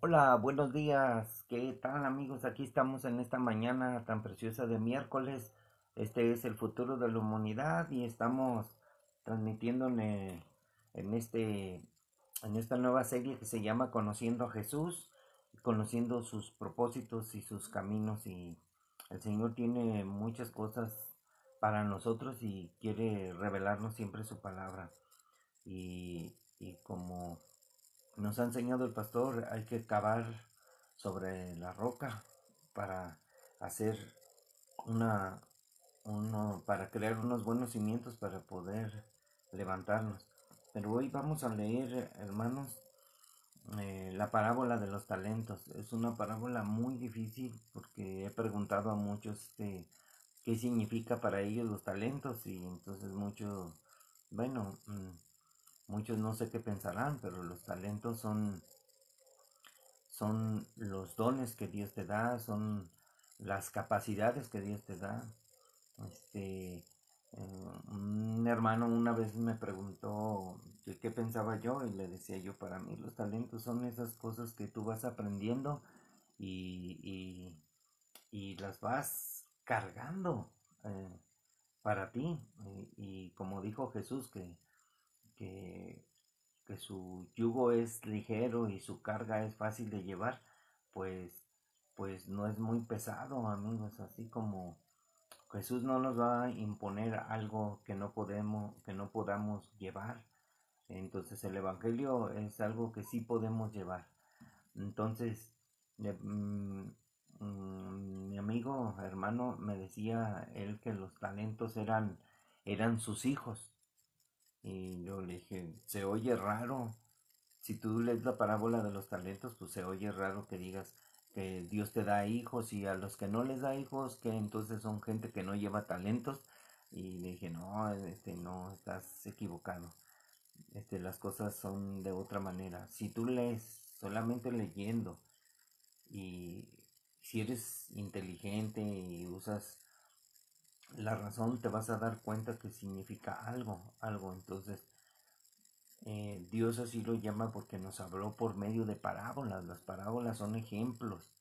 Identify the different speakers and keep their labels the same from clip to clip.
Speaker 1: Hola, buenos días. ¿Qué tal, amigos? Aquí estamos en esta mañana tan preciosa de miércoles. Este es el futuro de la humanidad y estamos transmitiendo en este en esta nueva serie que se llama Conociendo a Jesús, conociendo sus propósitos y sus caminos, y el Señor tiene muchas cosas para nosotros y quiere revelarnos siempre su palabra. Y como nos ha enseñado el pastor, hay que cavar sobre la roca para hacer una, para crear unos buenos cimientos para poder levantarnos. Pero hoy vamos a leer, hermanos, la parábola de los talentos. Es una parábola muy difícil porque he preguntado a muchos qué significa para ellos los talentos, y entonces bueno, muchos no sé qué pensarán, pero los talentos son los dones que Dios te da, son las capacidades que Dios te da. Un hermano una vez me preguntó que qué pensaba yo, y le decía yo, para mí los talentos son esas cosas que tú vas aprendiendo y, y, y las vas cargando eh, para ti. Y como dijo Jesús, que que su yugo es ligero y su carga es fácil de llevar, pues, pues no es muy pesado, amigos. Así como Jesús no nos va a imponer algo que no podamos llevar. Entonces el Evangelio es algo que sí podemos llevar. Entonces, eh, mm, mi amigo, hermano, me decía él que los talentos eran sus hijos. Y yo le dije, se oye raro. Si tú lees la parábola de los talentos, pues se oye raro que digas que Dios te da hijos, y a los que no les da hijos, que entonces son gente que no lleva talentos. Y le dije, no, no, estás equivocado. Las cosas son de otra manera. Si tú lees solamente leyendo, y si eres inteligente y usas la razón, te vas a dar cuenta que significa algo. Entonces, Dios así lo llama porque nos habló por medio de parábolas. Las parábolas son ejemplos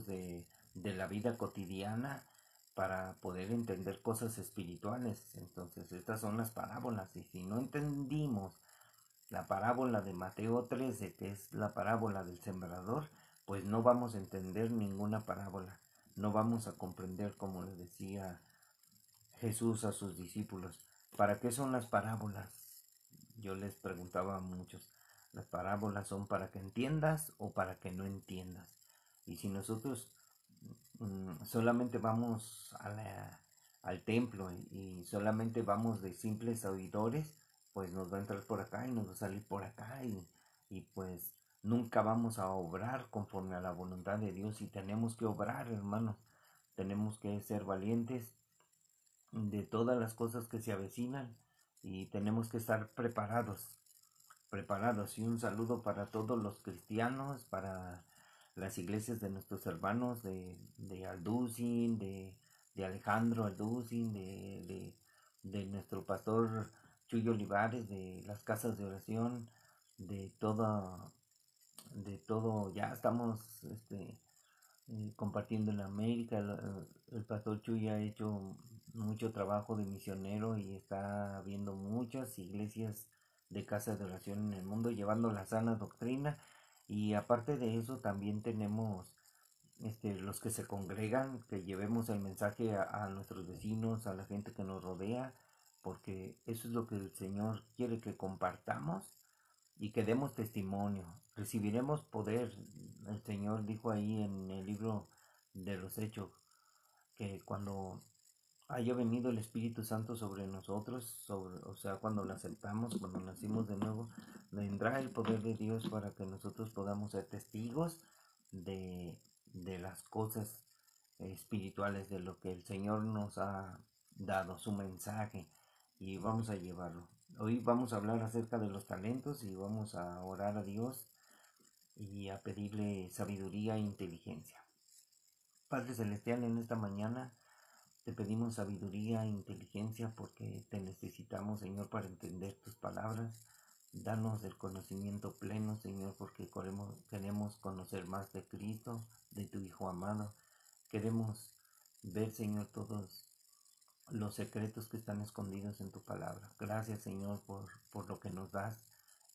Speaker 1: de la vida cotidiana para poder entender cosas espirituales. Entonces, estas son las parábolas. Y si no entendimos la parábola de Mateo 13, que es la parábola del sembrador, pues no vamos a entender ninguna parábola. No vamos a comprender, como le decía Jesús a sus discípulos, ¿para qué son las parábolas? Yo les preguntaba a muchos, ¿las parábolas son para que entiendas o para que no entiendas? Y si nosotros solamente vamos al templo y solamente vamos de simples oidores, pues nos va a entrar por acá y nos va a salir por acá, y pues nunca vamos a obrar conforme a la voluntad de Dios. Y tenemos que obrar, hermanos. Tenemos que ser valientes de todas las cosas que se avecinan, y tenemos que estar preparados. Y un saludo para todos los cristianos, para las iglesias de nuestros hermanos de Alducin, de Alejandro Alducin, de nuestro pastor Chuy Olivares, de las casas de oración, de todo, ya estamos compartiendo en América. El pastor Chuy ha hecho mucho trabajo de misionero y está viendo muchas iglesias de casa de oración en el mundo, llevando la sana doctrina. Y aparte de eso, también tenemos los que se congregan, que llevemos el mensaje a nuestros vecinos, a la gente que nos rodea, porque eso es lo que el Señor quiere que compartamos y que demos testimonio. Recibiremos poder. El Señor dijo ahí en el libro de los Hechos que cuando haya venido el Espíritu Santo sobre nosotros, o sea, cuando lo aceptamos, cuando nacimos de nuevo, vendrá el poder de Dios para que nosotros podamos ser testigos de las cosas espirituales, de lo que el Señor nos ha dado, su mensaje, y vamos a llevarlo. Hoy vamos a hablar acerca de los talentos y vamos a orar a Dios y a pedirle sabiduría e inteligencia. Padre Celestial, en esta mañana te pedimos sabiduría e inteligencia porque te necesitamos, Señor, para entender tus palabras. Danos el conocimiento pleno, Señor, porque queremos conocer más de Cristo, de tu Hijo amado. Queremos ver, Señor, todos los secretos que están escondidos en tu palabra. Gracias, Señor, por lo que nos das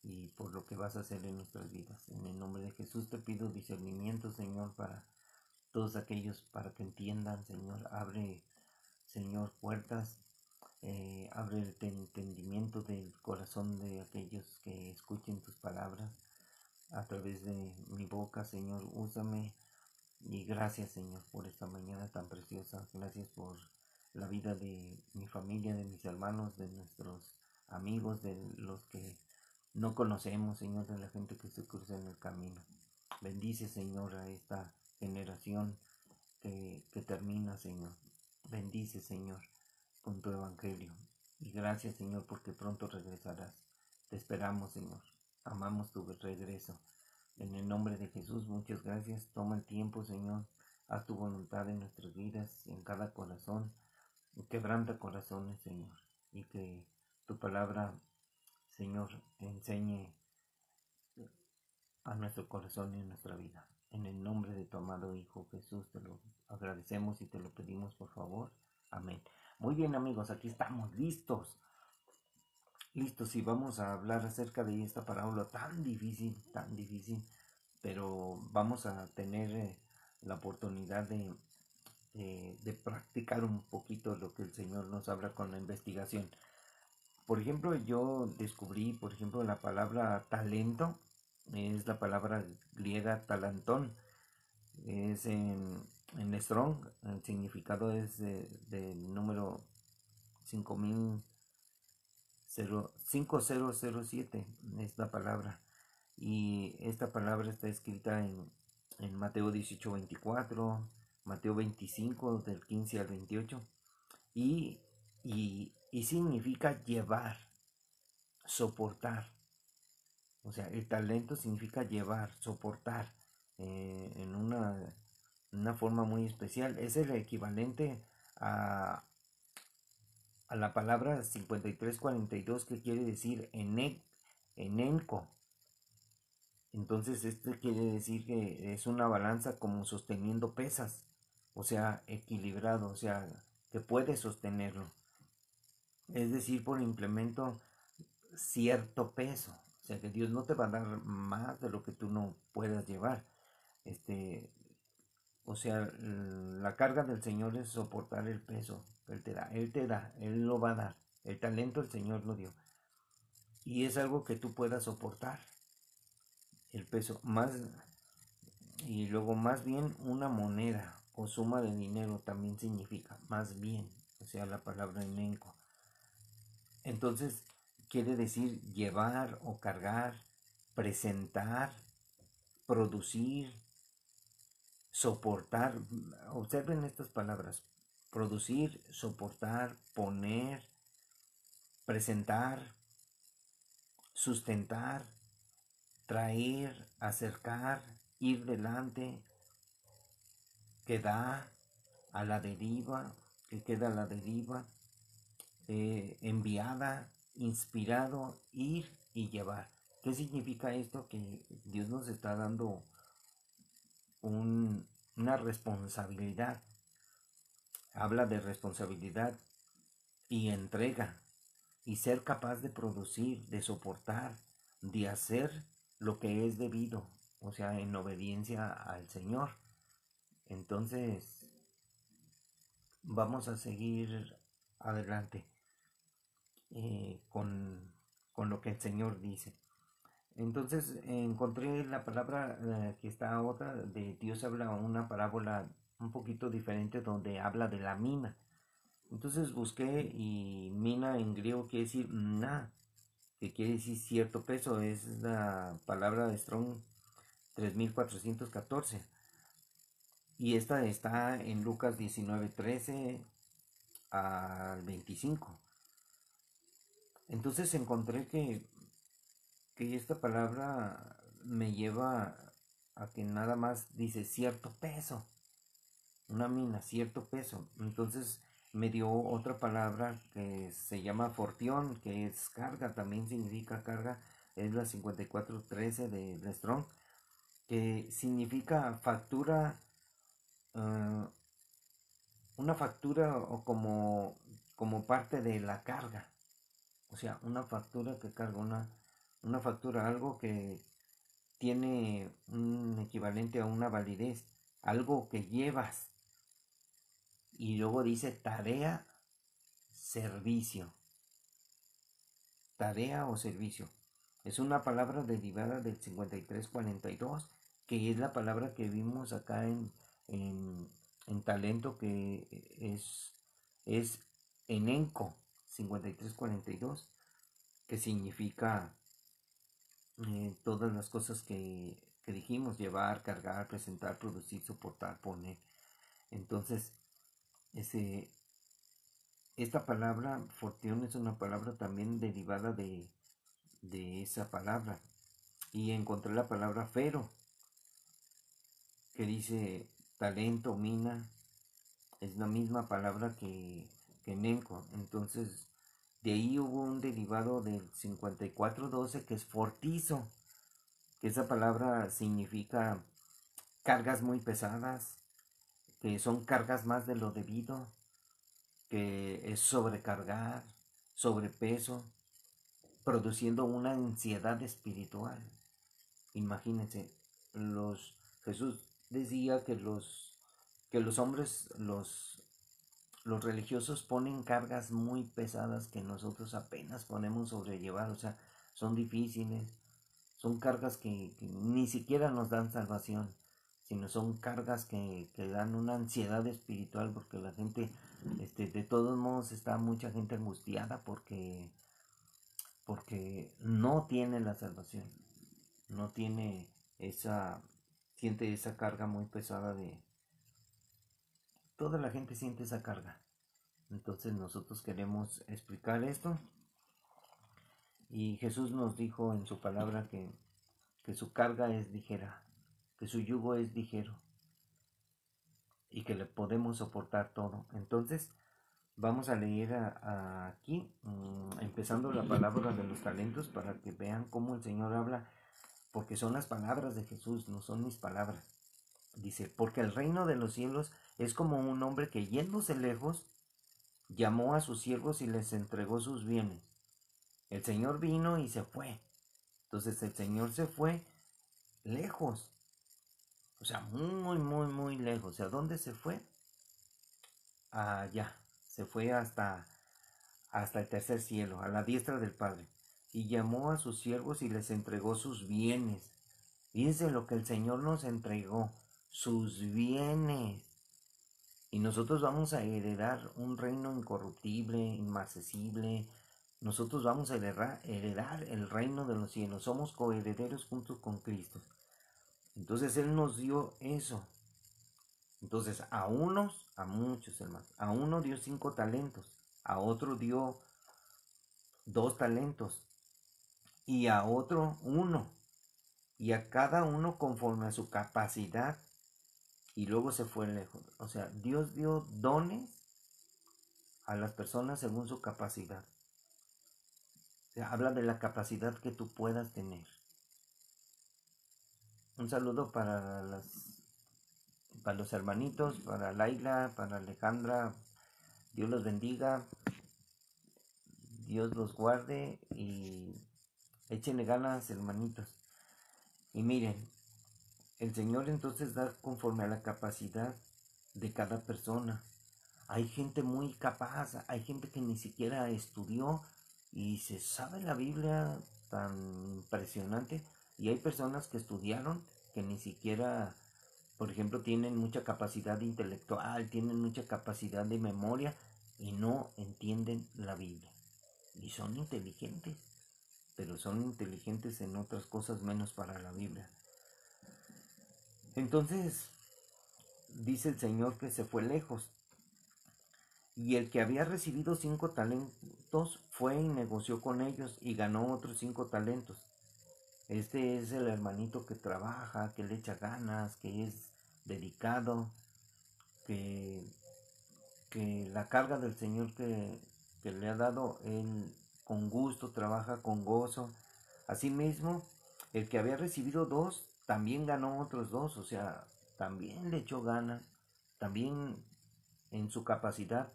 Speaker 1: y por lo que vas a hacer en nuestras vidas. En el nombre de Jesús te pido discernimiento, Señor, para todos aquellos, para que entiendan, Señor. Abre, Señor, puertas. Abre el entendimiento del corazón de aquellos que escuchen tus palabras a través de mi boca, Señor. Úsame. Y gracias, Señor, por esta mañana tan preciosa. Gracias por la vida de mi familia, de mis hermanos, de nuestros amigos, de los que no conocemos, Señor, de la gente que se cruza en el camino. Bendice, Señor, a esta generación que termina, Señor. Bendice, Señor, con tu evangelio. Y gracias, Señor, porque pronto regresarás. Te esperamos, Señor. Amamos tu regreso. En el nombre de Jesús, muchas gracias. Toma el tiempo, Señor. Haz tu voluntad en nuestras vidas, en cada corazón. Quebranta corazones, Señor. Y que tu palabra, Señor, enseñe a nuestro corazón y a nuestra vida. En el nombre de tu amado Hijo Jesús te lo agradecemos y te lo pedimos, por favor. Amén. Muy bien, amigos, aquí estamos listos. Listos, y vamos a hablar acerca de esta parábola tan difícil, pero vamos a tener la oportunidad de practicar un poquito lo que el Señor nos habla con la investigación. Por ejemplo, yo descubrí, por ejemplo, la palabra talento, es la palabra griega talantón, es en Strong, el significado es del número 5007, es la palabra, y esta palabra está escrita en Mateo 18:24, Mateo 25 del 15 al 28, y significa llevar, soportar. O sea, el talento significa llevar, soportar, en una forma muy especial. Es el equivalente a, a la palabra 5342, que quiere decir enenco. Entonces este quiere decir que es una balanza como sosteniendo pesas, o sea, equilibrado, o sea, que puede sostenerlo. Es decir, por implemento cierto peso, o sea, que Dios no te va a dar más de lo que tú no puedas llevar. O sea, la carga del Señor es soportar el peso que Él lo va a dar. El talento el Señor lo dio. Y es algo que tú puedas soportar. El peso más, y luego más bien una moneda o suma de dinero también significa más bien, o sea, la palabra enenco. Entonces quiere decir llevar o cargar, presentar, producir, soportar. Observen estas palabras: producir, soportar, poner, presentar, sustentar, traer, acercar, ir delante, que da a la deriva, que queda a la deriva, enviada, inspirado, ir y llevar. ¿Qué significa esto? Que Dios nos está dando una responsabilidad. Habla de responsabilidad y entrega, y ser capaz de producir, de soportar, de hacer lo que es debido, o sea, en obediencia al Señor. Entonces, vamos a seguir adelante con lo que el Señor dice. Entonces encontré la palabra que está otra de Dios habla una parábola un poquito diferente donde habla de la mina. Entonces busqué, y mina en griego quiere decir na, que quiere decir cierto peso. Es la palabra de Strong 3414. Y esta está en Lucas 19:13 al 25. Entonces encontré que esta palabra me lleva a que nada más dice cierto peso, una mina, cierto peso. Entonces me dio otra palabra que se llama fortión, que es carga, también significa carga. es la 5413 de Strong, que significa factura, uh, una factura o como parte de la carga. O sea, una factura que carga una factura, algo que tiene un equivalente a una validez, algo que llevas. Y luego dice tarea, servicio. Tarea o servicio. Es una palabra derivada del 5342, que es la palabra que vimos acá en talento, que es enenco 5342, que significa todas las cosas que dijimos: llevar, cargar, presentar, producir, soportar, poner. Entonces, esta palabra fortión es una palabra también derivada de esa palabra. Y encontré la palabra fero, que dice talento, mina, es la misma palabra que nenco. Entonces, de ahí hubo un derivado del 5412 que es fortizo, que esa palabra significa cargas muy pesadas, que son cargas más de lo debido, que es sobrecargar, sobrepeso, produciendo una ansiedad espiritual. Imagínense, Jesús decía que los hombres, los religiosos ponen cargas muy pesadas que nosotros apenas podemos sobrellevar, o sea, son difíciles, son cargas que ni siquiera nos dan salvación, sino son cargas que dan una ansiedad espiritual, porque la gente, de todos modos, está mucha gente angustiada porque no tiene la salvación, no tiene siente esa carga muy pesada toda la gente siente esa carga. Entonces nosotros queremos explicar esto, y Jesús nos dijo en su palabra que su carga es ligera, que su yugo es ligero y que le podemos soportar todo. Entonces vamos a leer aquí, empezando la palabra de los talentos, para que vean cómo el Señor habla, porque son las palabras de Jesús, no son mis palabras. Dice: porque el reino de los cielos es como un hombre que, yéndose lejos, llamó a sus siervos y les entregó sus bienes. El Señor vino y se fue. Entonces el Señor se fue lejos, o sea, muy, muy, muy lejos. ¿A dónde se fue? Allá, se fue hasta el tercer cielo, a la diestra del Padre. Y llamó a sus siervos y les entregó sus bienes. Fíjense lo que el Señor nos entregó: sus bienes. Y nosotros vamos a heredar un reino incorruptible, inmarcesible. Nosotros vamos a heredar el reino de los cielos. Somos coherederos juntos con Cristo. Entonces Él nos dio eso. Entonces a muchos hermanos, a uno dio 5 talentos, a otro dio 2 talentos, y a otro 1, y a cada uno conforme a su capacidad. Y luego se fue lejos. O sea, Dios dio dones a las personas según su capacidad. O sea, habla de la capacidad que tú puedas tener. Un saludo para los hermanitos, para Laila, para Alejandra. Dios los bendiga, Dios los guarde, y échenle ganas, hermanitos. Y miren, el Señor entonces da conforme a la capacidad de cada persona. Hay gente muy capaz, hay gente que ni siquiera estudió y se sabe la Biblia tan impresionante, y hay personas que estudiaron que ni siquiera, por ejemplo, tienen mucha capacidad intelectual, tienen mucha capacidad de memoria y no entienden la Biblia. Y son inteligentes, pero son inteligentes en otras cosas menos para la Biblia. Entonces, dice el Señor que se fue lejos. Y el que había recibido 5 talentos fue y negoció con ellos y ganó otros 5 talentos. Este es el hermanito que trabaja, que le echa ganas, que es dedicado, que la carga del Señor que le ha dado, él con gusto trabaja, con gozo. Asimismo, el que había recibido 2 también ganó otros 2, o sea, también le echó ganas, también en su capacidad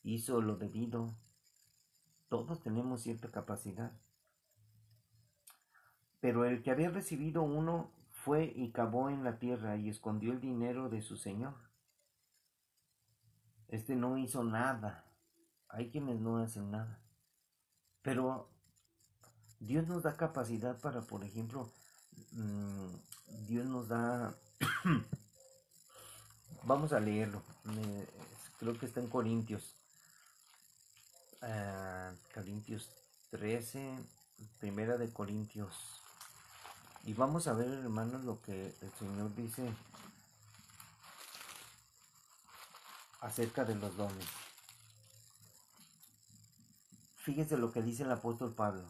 Speaker 1: hizo lo debido. Todos tenemos cierta capacidad. Pero el que había recibido 1 fue y cavó en la tierra y escondió el dinero de su señor. Este no hizo nada. Hay quienes no hacen nada. Pero Dios nos da capacidad para, por ejemplo, Dios nos da... Vamos a leerlo. Creo que está en Corintios. Corintios 13, primera de Corintios. Y vamos a ver, hermanos, lo que el Señor dice acerca de los dones. Fíjense lo que dice el apóstol Pablo.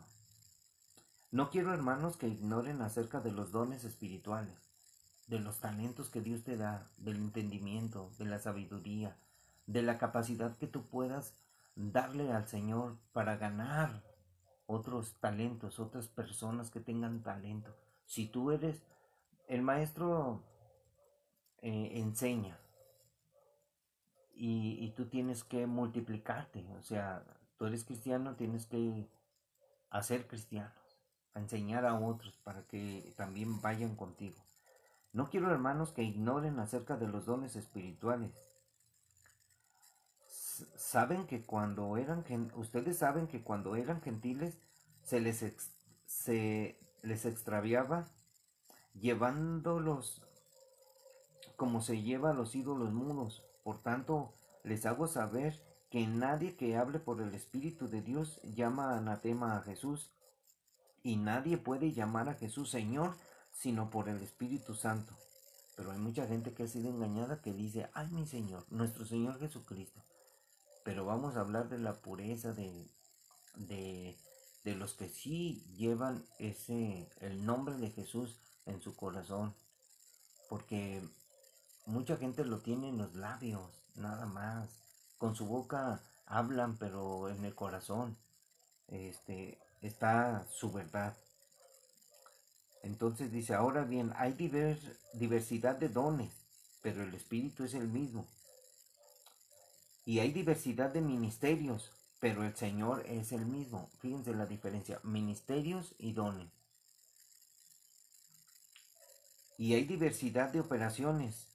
Speaker 1: No quiero, hermanos, que ignoren acerca de los dones espirituales, de los talentos que Dios te da, del entendimiento, de la sabiduría, de la capacidad que tú puedas darle al Señor para ganar otros talentos, otras personas que tengan talento. Si tú eres, el maestro enseña y tú tienes que multiplicarte, o sea, tú eres cristiano, tienes que hacer cristianos, a enseñar a otros para que también vayan contigo. No quiero, hermanos, que ignoren acerca de los dones espirituales. Ustedes saben que cuando eran gentiles se les extraviaba llevándolos como se lleva a los ídolos mudos. Por tanto, les hago saber que nadie que hable por el Espíritu de Dios llama anatema a Jesús, y nadie puede llamar a Jesús Señor sino por el Espíritu Santo. Pero hay mucha gente que ha sido engañada que dice, ay, mi Señor, nuestro Señor Jesucristo. Pero vamos a hablar de la pureza de, de los que sí llevan el nombre de Jesús en su corazón. Porque mucha gente lo tiene en los labios, nada más. Con su boca hablan, pero en el corazón está su verdad. Entonces dice, ahora bien, hay diversidad de dones, pero el Espíritu es el mismo. Y hay diversidad de ministerios, pero el Señor es el mismo. Fíjense la diferencia, ministerios y dones. Y hay diversidad de operaciones,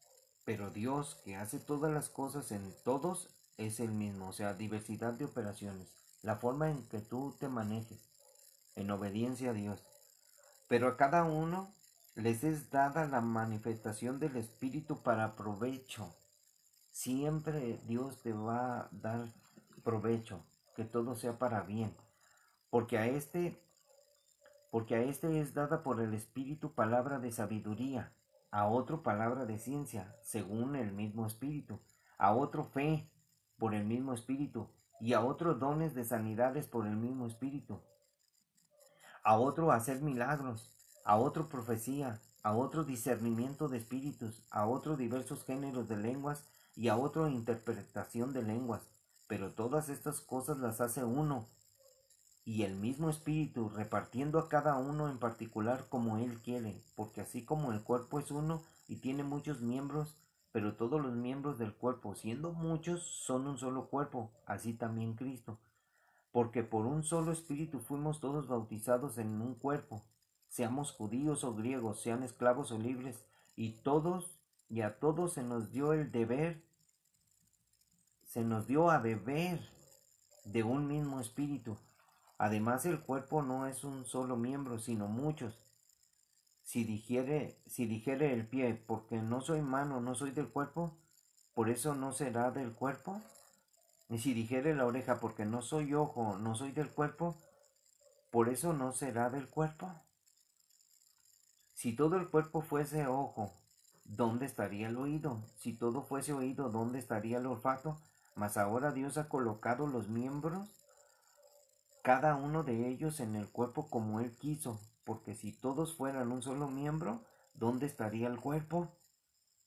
Speaker 1: pero Dios, que hace todas las cosas en todos, es el mismo. O sea, diversidad de operaciones. La forma en que tú te manejes, en obediencia a Dios. Pero a cada uno les es dada la manifestación del Espíritu para provecho. Siempre Dios te va a dar provecho, que todo sea para bien. Porque a este es dada por el Espíritu palabra de sabiduría, a otro palabra de ciencia, según el mismo Espíritu, a otro fe, por el mismo Espíritu, y a otro dones de sanidades por el mismo Espíritu, a otro hacer milagros, a otro profecía, a otro discernimiento de espíritus, a otro diversos géneros de lenguas y a otro interpretación de lenguas. Pero todas estas cosas las hace uno, y el mismo Espíritu, repartiendo a cada uno en particular como Él quiere, porque así como el cuerpo es uno y tiene muchos miembros, pero todos los miembros del cuerpo, siendo muchos, son un solo cuerpo, así también Cristo. Porque por un solo Espíritu fuimos todos bautizados en un cuerpo, seamos judíos o griegos, sean esclavos o libres, y a todos se nos dio se nos dio a beber de un mismo Espíritu. Además, el cuerpo no es un solo miembro, sino muchos. Si dijere el pie, porque no soy mano, no soy del cuerpo, por eso no será del cuerpo. Y si dijere la oreja, porque no soy ojo, no soy del cuerpo, por eso no será del cuerpo. Si todo el cuerpo fuese ojo, ¿dónde estaría el oído? Si todo fuese oído, ¿dónde estaría el olfato? Mas ahora Dios ha colocado los miembros, cada uno de ellos en el cuerpo como Él quiso, porque si todos fueran un solo miembro, ¿dónde estaría el cuerpo?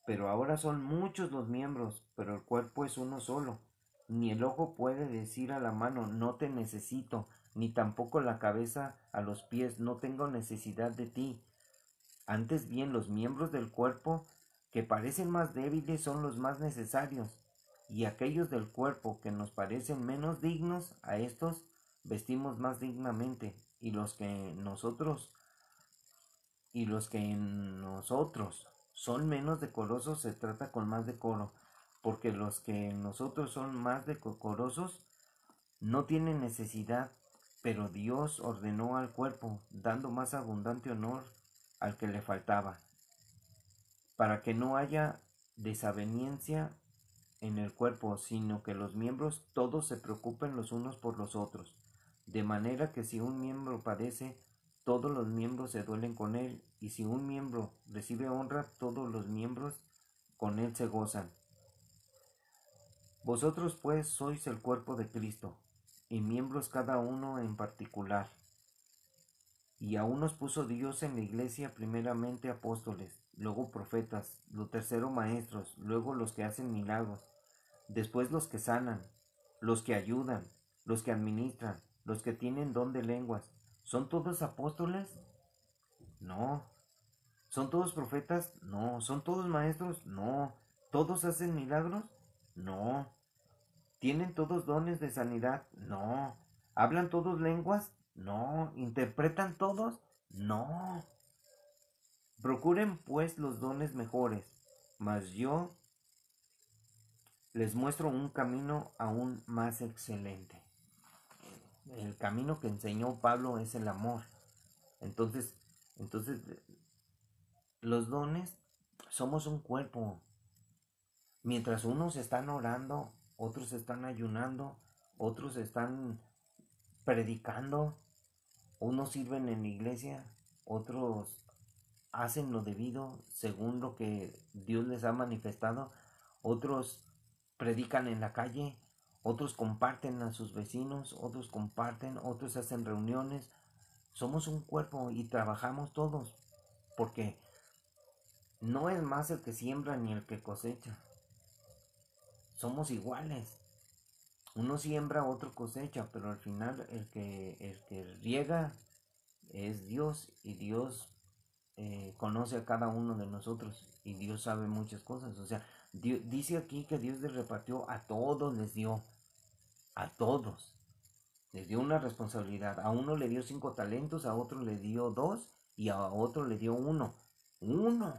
Speaker 1: Pero ahora son muchos los miembros, pero el cuerpo es uno solo. Ni el ojo puede decir a la mano, no te necesito, ni tampoco la cabeza a los pies, no tengo necesidad de ti. Antes bien, los miembros del cuerpo que parecen más débiles son los más necesarios, y aquellos del cuerpo que nos parecen menos dignos, a estos vestimos más dignamente, y los que en nosotros son menos decorosos se trata con más decoro, porque los que en nosotros son más decorosos no tienen necesidad, pero Dios ordenó al cuerpo, dando más abundante honor al que le faltaba, para que no haya desaveniencia en el cuerpo, sino que los miembros todos se preocupen los unos por los otros, de manera que si un miembro padece, todos los miembros se duelen con él, y si un miembro recibe honra, todos los miembros con él se gozan. Vosotros pues sois el cuerpo de Cristo, y miembros cada uno en particular. Y a unos puso Dios en la iglesia, primeramente apóstoles, luego profetas, lo tercero maestros, luego los que hacen milagros, después los que sanan, los que ayudan, los que administran, los que tienen don de lenguas. ¿Son todos apóstoles? No. ¿Son todos profetas? No. ¿Son todos maestros? No. ¿Todos hacen milagros? No. ¿Tienen todos dones de sanidad? No. ¿Hablan todos lenguas? No. ¿Interpretan todos? No. Procuren pues los dones mejores, mas yo les muestro un camino aún más excelente. El camino que enseñó Pablo es el amor. Entonces, los dones somos un cuerpo. Mientras unos están orando, otros están ayunando, otros están predicando, unos sirven en la iglesia, otros hacen lo debido según lo que Dios les ha manifestado, otros predican en la calle, otros comparten a sus vecinos, otros comparten, otros hacen reuniones. Somos un cuerpo y trabajamos todos, porque no es más el que siembra ni el que cosecha. Somos iguales. Uno siembra, otro cosecha, pero al final el que riega es Dios, y Dios conoce a cada uno de nosotros, y Dios sabe muchas cosas. O sea, dice aquí que Dios les repartió a todos, les dio a todos. Les dio una responsabilidad. A uno le dio 5 talentos, a otro le dio 2 y a otro le dio 1. Uno.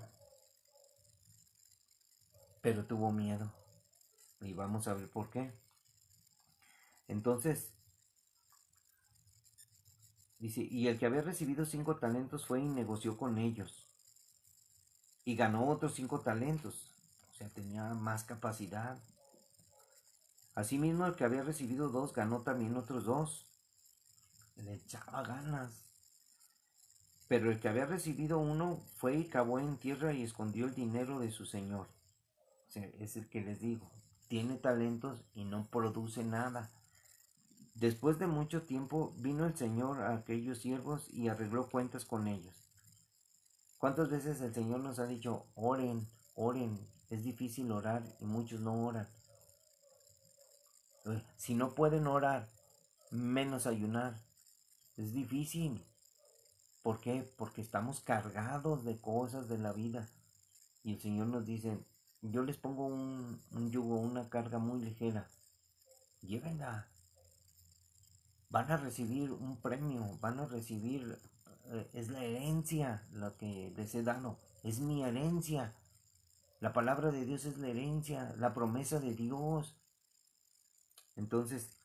Speaker 1: Pero tuvo miedo. Y vamos a ver por qué. Entonces, dice, y el que había recibido 5 talentos fue y negoció con ellos. Y ganó otros 5 talentos. O sea, tenía más capacidad. Asimismo, el que había recibido 2 ganó también otros 2. Le echaba ganas. Pero el que había recibido 1 fue y cavó en tierra y escondió el dinero de su señor. O sea, es el que les digo, tiene talentos y no produce nada. Después de mucho tiempo vino el Señor a aquellos siervos y arregló cuentas con ellos. ¿Cuántas veces el Señor nos ha dicho, oren, oren? Es difícil orar y muchos no oran. Si no pueden orar, menos ayunar. Es difícil. ¿Por qué? Porque estamos cargados de cosas de la vida. Y el Señor nos dice, yo les pongo un yugo, una carga muy ligera. Llévenla. Van a recibir un premio, van a recibir, es la herencia lo que les he dado, es mi herencia. La palabra de Dios es la herencia, la promesa de Dios. Entonces,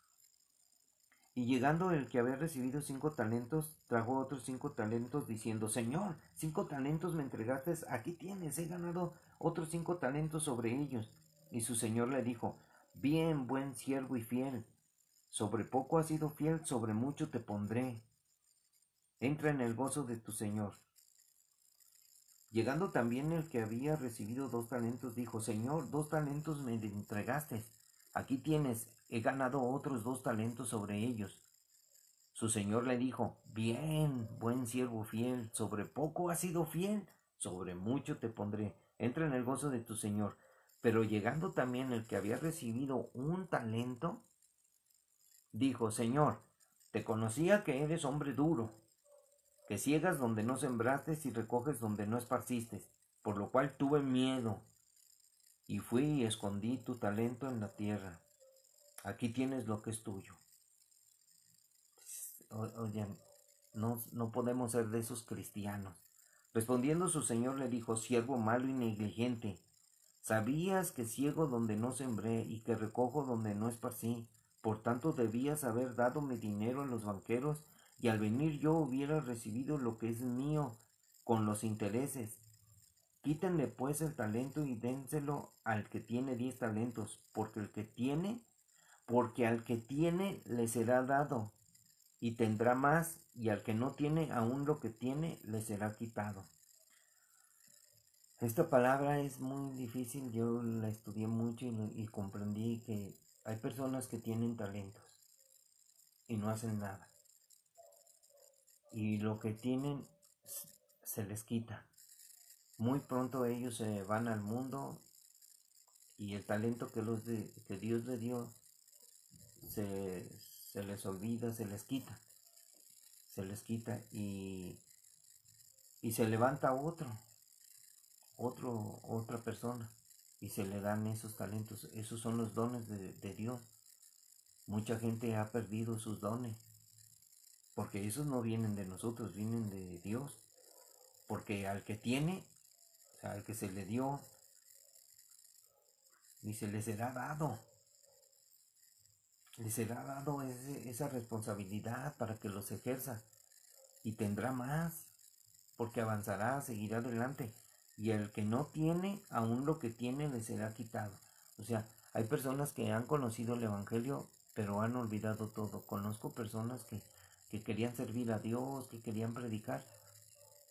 Speaker 1: y llegando el que había recibido 5 talentos, trajo otros 5 talentos diciendo, Señor, 5 talentos me entregaste, aquí tienes, he ganado otros 5 talentos sobre ellos. Y su señor le dijo, bien, buen siervo y fiel, sobre poco has sido fiel, sobre mucho te pondré. Entra en el gozo de tu señor. Llegando también el que había recibido 2 talentos, dijo, Señor, 2 talentos me entregaste, aquí tienes, he ganado otros 2 talentos sobre ellos. Su señor le dijo, bien, buen siervo fiel, sobre poco has sido fiel, sobre mucho te pondré, entra en el gozo de tu señor. Pero llegando también el que había recibido 1 talento, dijo, Señor, Te conocía que eres hombre duro, que ciegas donde no sembraste y recoges donde no esparciste, por lo cual tuve miedo y fui y escondí tu talento en la tierra. Aquí tienes lo que es tuyo. Oigan, no podemos ser de esos cristianos. Respondiendo su señor le dijo, siervo malo y negligente, sabías que ciego donde no sembré y que recojo donde no esparcí, por tanto debías haber dado mi dinero a los banqueros y al venir yo hubiera recibido lo que es mío con los intereses. Quítenle pues el talento y dénselo al que tiene 10 talentos, porque al que tiene le será dado y tendrá más, y al que no tiene aún lo que tiene le será quitado. Esta palabra es muy difícil, yo la estudié mucho y comprendí que hay personas que tienen talentos y no hacen nada. Y lo que tienen se les quita. Muy pronto ellos se van al mundo y el talento que Dios les dio se, se les olvida, se les quita y se levanta otra persona y se le dan esos talentos. Esos son los dones de Dios. Mucha gente ha perdido sus dones porque esos no vienen de nosotros, vienen de Dios. Porque al que tiene, o sea, al que se le dio, y se le será dado. Le será dado esa responsabilidad para que los ejerza y tendrá más, porque avanzará, seguirá adelante. Y el que no tiene, aún lo que tiene le será quitado. O sea, hay personas que han conocido el Evangelio, pero han olvidado todo. Conozco personas que querían servir a Dios, que querían predicar,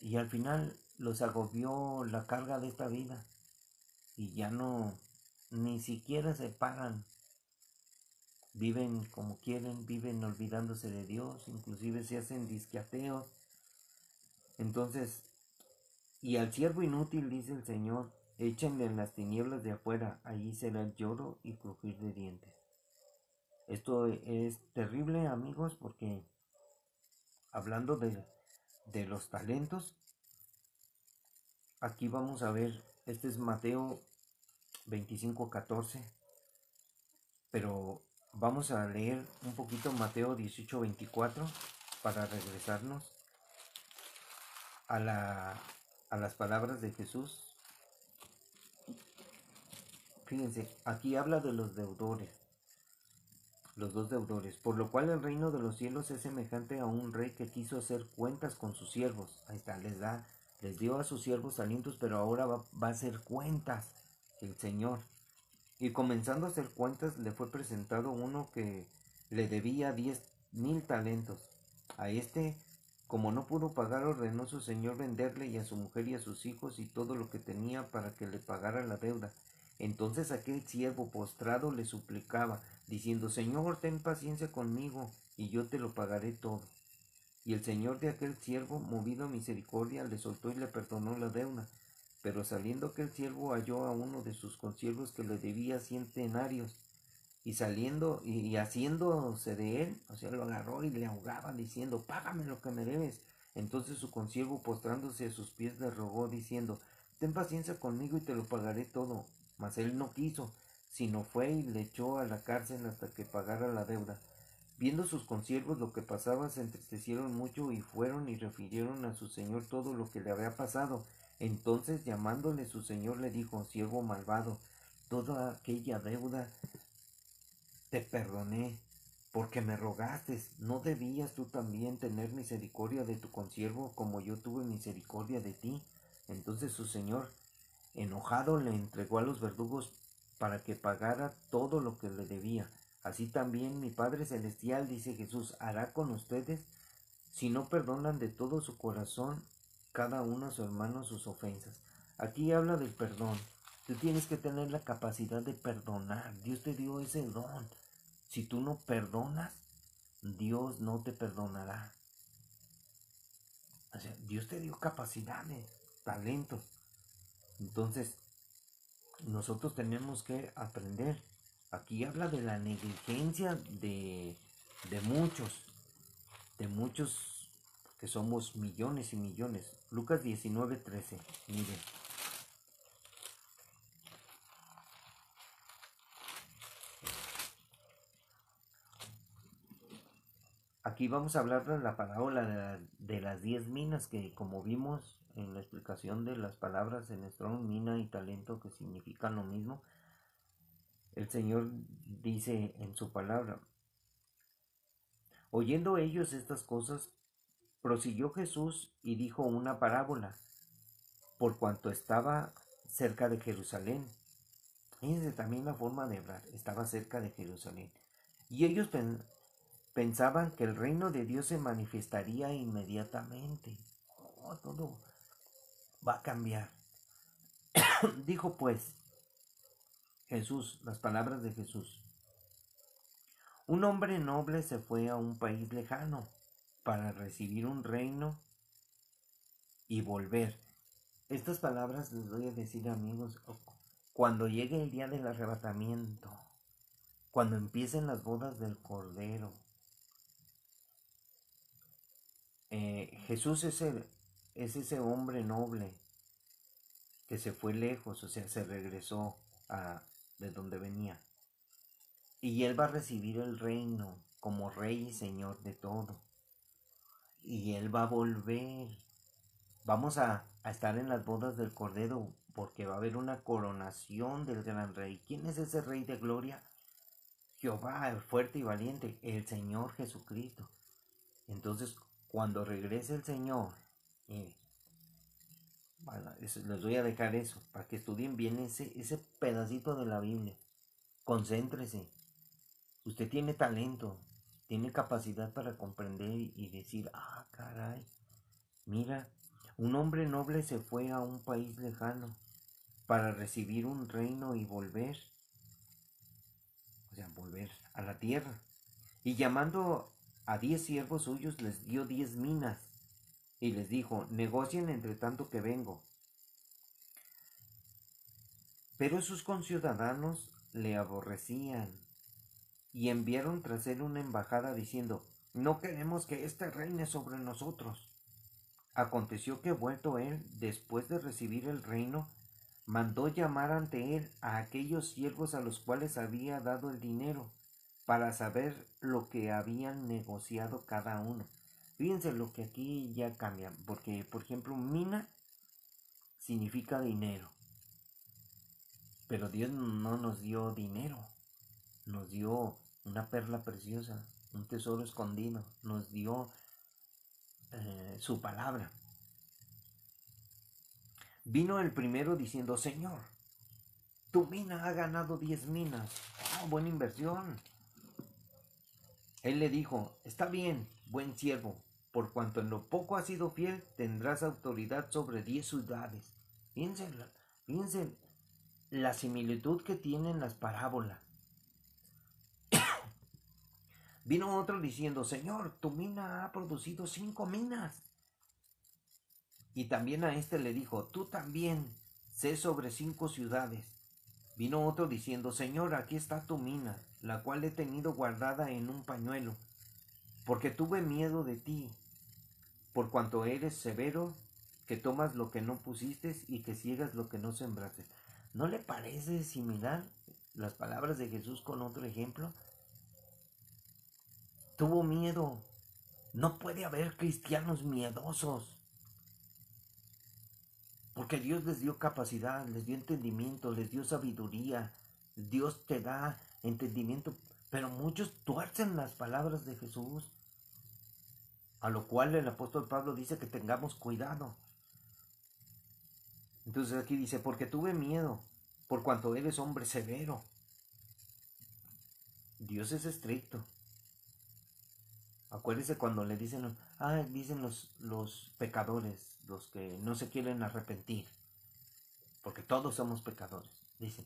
Speaker 1: y al final los agobió la carga de esta vida. Y ya no, ni siquiera se paran. Viven como quieren, viven olvidándose de Dios, inclusive se hacen disqueateos. Entonces, y al siervo inútil, dice el Señor, échenle en las tinieblas de afuera, allí será el lloro y crujir de dientes. Esto es terrible, amigos, porque hablando de los talentos, aquí vamos a ver, este es Mateo 25:14, pero vamos a leer un poquito Mateo 18:24 para regresarnos a las palabras de Jesús. Fíjense, aquí habla de los deudores, los dos deudores, por lo cual el reino de los cielos es semejante a un rey que quiso hacer cuentas con sus siervos. Ahí está, les dio a sus siervos talentos, pero ahora va a hacer cuentas el Señor. Y comenzando a hacer cuentas, le fue presentado uno que le debía 10,000 talentos. A este, como no pudo pagar, ordenó su señor venderle y a su mujer y a sus hijos y todo lo que tenía para que le pagara la deuda. Entonces aquel siervo postrado le suplicaba, diciendo, Señor, ten paciencia conmigo, y yo te lo pagaré todo. Y el señor de aquel siervo, movido a misericordia, le soltó y le perdonó la deuda. Pero saliendo aquel siervo halló a uno de sus consiervos que le debía 100 denarios, y saliendo y haciéndose de él, o sea, lo agarró y le ahogaba, diciendo, págame lo que me debes. Entonces su consiervo, postrándose a sus pies, le rogó, diciendo, ten paciencia conmigo y te lo pagaré todo. Mas él no quiso, sino fue y le echó a la cárcel hasta que pagara la deuda. Viendo sus consiervos lo que pasaba, se entristecieron mucho y fueron y refirieron a su señor todo lo que le había pasado. Entonces, llamándole su señor, le dijo, siervo malvado, toda aquella deuda te perdoné, porque me rogaste. ¿No debías tú también tener misericordia de tu consiervo, como yo tuve misericordia de ti? Entonces su señor, enojado, le entregó a los verdugos para que pagara todo lo que le debía. Así también mi Padre Celestial, dice Jesús, hará con ustedes si no perdonan de todo su corazón cada uno a su hermano sus ofensas. Aquí habla del perdón. Tú tienes que tener la capacidad de perdonar. Dios te dio ese don. Si tú no perdonas, Dios no te perdonará. O sea, Dios te dio capacidades, talentos. Entonces, nosotros tenemos que aprender. Aquí habla de la negligencia de muchos. de muchos, que somos millones y millones. Lucas 19:13, mire. Aquí vamos a hablar de la parábola de las 10 minas, que como vimos en la explicación de las palabras en Strong, mina y talento, que significan lo mismo, el Señor dice en su palabra: oyendo ellos estas cosas, prosiguió Jesús y dijo una parábola, por cuanto estaba cerca de Jerusalén. Fíjense también la forma de hablar, estaba cerca de Jerusalén. Y ellos pensaban que el reino de Dios se manifestaría inmediatamente. Oh, todo va a cambiar. Dijo pues Jesús, las palabras de Jesús: un hombre noble se fue a un país lejano para recibir un reino y volver. Estas palabras les voy a decir, amigos, cuando llegue el día del arrebatamiento, cuando empiecen las bodas del Cordero. Jesús es ese hombre noble que se fue lejos, o sea, se regresó de donde venía. Y él va a recibir el reino como rey y señor de todo. Y él va a volver. Vamos a estar en las bodas del Cordero, porque va a haber una coronación del gran rey. ¿Quién es ese rey de gloria? Jehová, el fuerte y valiente, el Señor Jesucristo. Entonces, cuando regrese el Señor, bueno, les voy a dejar eso, para que estudien bien ese pedacito de la Biblia. Concéntrese. Usted tiene talento, tiene capacidad para comprender y decir: ah, caray, mira, un hombre noble se fue a un país lejano para recibir un reino y volver, o sea, volver a la tierra. Y llamando a 10 siervos suyos, les dio 10 minas y les dijo: negocien entre tanto que vengo. Pero sus conciudadanos le aborrecían y enviaron tras él una embajada diciendo: no queremos que éste reine sobre nosotros. Aconteció que, vuelto él, después de recibir el reino, mandó llamar ante él a aquellos siervos a los cuales había dado el dinero, para saber lo que habían negociado cada uno. Fíjense lo que aquí ya cambia, porque por ejemplo, mina significa dinero, pero Dios no nos dio dinero, nos dio una perla preciosa, un tesoro escondido, nos dio su palabra. Vino el primero diciendo: Señor, tu mina ha ganado 10 minas. Oh, buena inversión. Él le dijo: está bien, buen siervo, por cuanto en lo poco has sido fiel, tendrás autoridad sobre 10 ciudades. Fíjense la similitud que tienen las parábolas. Vino otro diciendo: Señor, tu mina ha producido 5 minas. Y también a este le dijo: tú también, sé sobre 5 ciudades. Vino otro diciendo: Señor, aquí está tu mina, la cual he tenido guardada en un pañuelo, porque tuve miedo de ti, por cuanto eres severo, que tomas lo que no pusiste y que ciegas lo que no sembraste. ¿No le parece similar las palabras de Jesús con otro ejemplo? Tuvo miedo. No puede haber cristianos miedosos, porque Dios les dio capacidad, les dio entendimiento, les dio sabiduría. Dios te da entendimiento, pero muchos tuercen las palabras de Jesús, a lo cual el apóstol Pablo dice que tengamos cuidado. Entonces aquí dice: porque tuve miedo, por cuanto eres hombre severo. Dios es estricto. Acuérdese cuando le dicen, dicen los pecadores, los que no se quieren arrepentir, porque todos somos pecadores. Dicen: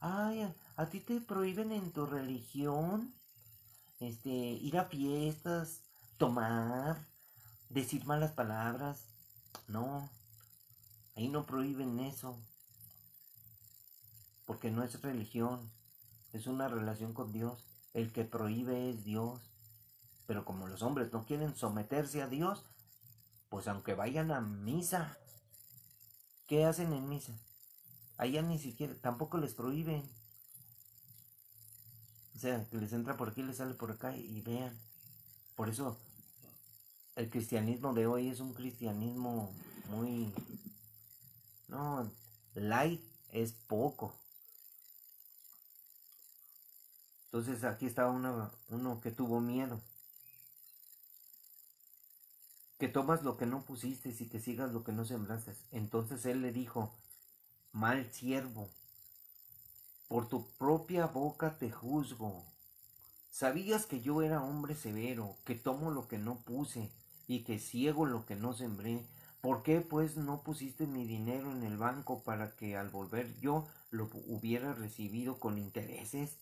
Speaker 1: a ti te prohíben en tu religión ir a fiestas, tomar, decir malas palabras. No, ahí no prohíben eso, porque no es religión, es una relación con Dios. El que prohíbe es Dios. Pero como los hombres no quieren someterse a Dios, pues aunque vayan a misa, ¿qué hacen en misa? Allá ni siquiera, tampoco les prohíben. O sea, que les entra por aquí, les sale por acá y vean. Por eso el cristianismo de hoy es un cristianismo muy... No, light es poco. Entonces aquí estaba uno que tuvo miedo. Que tomas lo que no pusiste y que sigas lo que no sembraste. Entonces él le dijo, mal siervo, por tu propia boca te juzgo. ¿Sabías que yo era hombre severo, que tomo lo que no puse y que ciego lo que no sembré? ¿Por qué pues no pusiste mi dinero en el banco para que al volver yo lo hubiera recibido con intereses?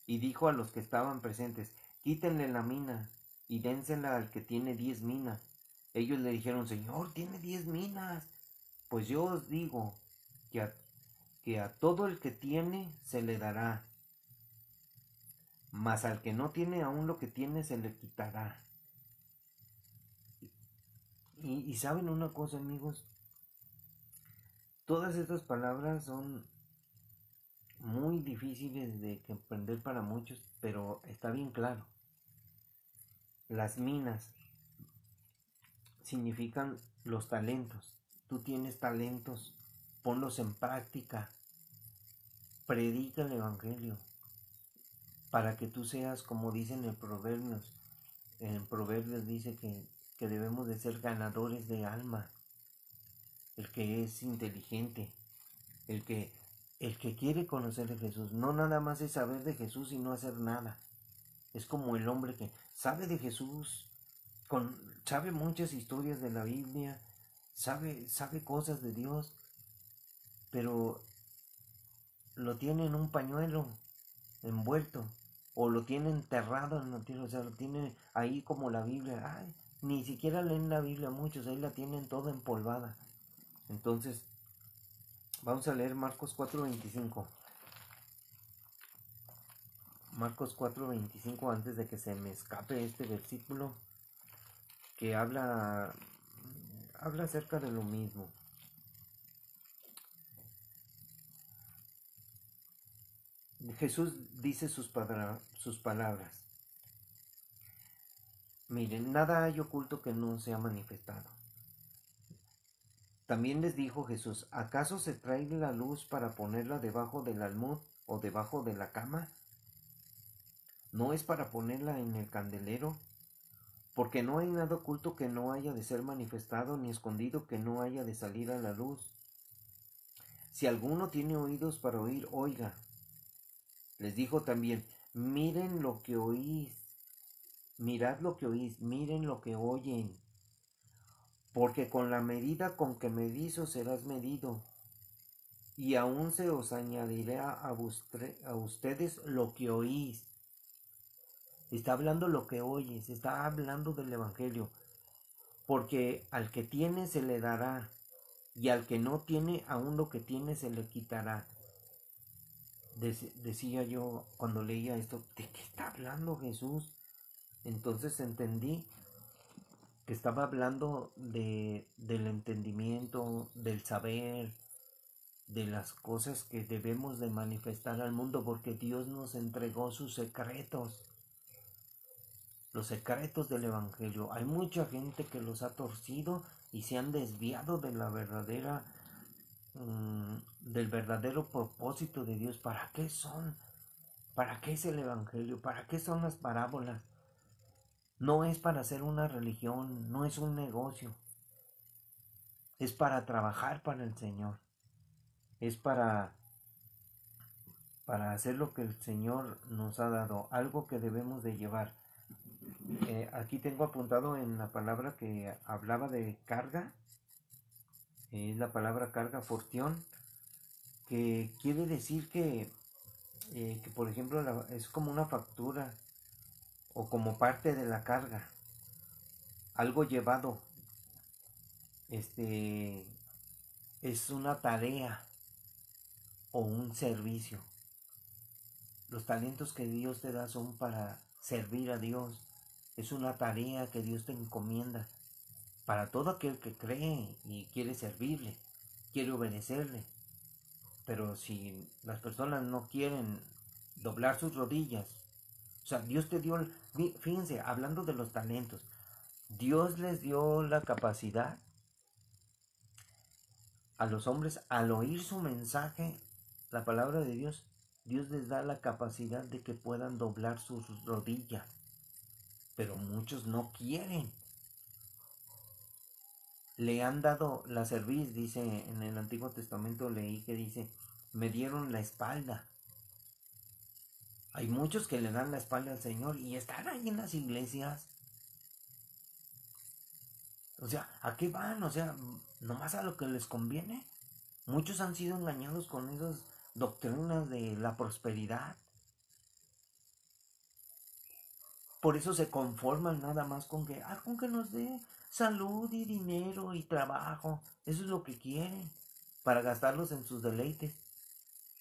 Speaker 1: Y dijo a los que estaban presentes, quítenle la mina y dénsela al que tiene 10 minas. Ellos le dijeron, Señor, tiene 10 minas. Pues yo os digo que a todo el que tiene se le dará, mas al que no tiene aún lo que tiene se le quitará. Y saben una cosa, amigos, todas estas palabras son muy difíciles de comprender para muchos, pero está bien claro. Las minas significan los talentos. Tú tienes talentos, ponlos en práctica, predica el evangelio, para que tú seas como dicen en Proverbios. En Proverbios dice que debemos de ser ganadores de alma. El que es inteligente, el que, el que quiere conocer de Jesús, no nada más es saber de Jesús y no hacer nada. Es como el hombre que sabe de Jesús, sabe muchas historias de la Biblia, sabe cosas de Dios, pero lo tiene en un pañuelo envuelto, o lo tiene enterrado en la tierra, o sea, lo tiene ahí como la Biblia. Ay, ni siquiera leen la Biblia muchos, ahí la tienen toda empolvada. Entonces, vamos a leer Marcos 4:25. Marcos 4:25, antes de que se me escape este versículo que habla acerca de lo mismo. Jesús dice sus palabras. Miren, nada hay oculto que no sea manifestado. También les dijo Jesús, ¿acaso se trae la luz para ponerla debajo del almud o debajo de la cama? ¿No es para ponerla en el candelero? Porque no hay nada oculto que no haya de ser manifestado, ni escondido que no haya de salir a la luz. Si alguno tiene oídos para oír, oiga. Les dijo también, miren lo que oís, mirad lo que oís, miren lo que oyen. Porque con la medida con que medís os serás medido, y aún se os añadirá a ustedes lo que oís. Está hablando lo que oyes, está hablando del Evangelio. Porque al que tiene se le dará, y al que no tiene, aún lo que tiene se le quitará. Decía yo cuando leía esto, ¿de qué está hablando Jesús? Entonces entendí que estaba hablando del entendimiento, del saber, de las cosas que debemos de manifestar al mundo, porque Dios nos entregó sus secretos, los secretos del Evangelio. Hay mucha gente que los ha torcido y se han desviado de la verdadera, del verdadero propósito de Dios. ¿Para qué son? ¿Para qué es el Evangelio? ¿Para qué son las parábolas? No es para hacer una religión, no es un negocio. Es para trabajar para el Señor. Es para hacer lo que el Señor nos ha dado, algo que debemos de llevar. Aquí tengo apuntado en la palabra que hablaba de carga, es la palabra carga, fortión, que quiere decir que por ejemplo es como una factura o como parte de la carga, algo llevado, es una tarea o un servicio. Los talentos que Dios te da son para servir a Dios, Es una tarea que Dios te encomienda para todo aquel que cree y quiere servirle, quiere obedecerle. Pero si las personas no quieren doblar sus rodillas, o sea, Dios te dio, fíjense, hablando de los talentos, Dios les dio la capacidad a los hombres al oír su mensaje, la palabra de Dios. Dios les da la capacidad de que puedan doblar sus rodillas, pero muchos no quieren. Le han dado la cerviz, dice en el Antiguo Testamento, leí que dice, me dieron la espalda. Hay muchos que le dan la espalda al Señor y están ahí en las iglesias. O sea, ¿a qué van? O sea, nomás a lo que les conviene. Muchos han sido engañados con esas doctrinas de la prosperidad. Por eso se conforman nada más con que nos dé salud y dinero y trabajo. Eso es lo que quieren, para gastarlos en sus deleites.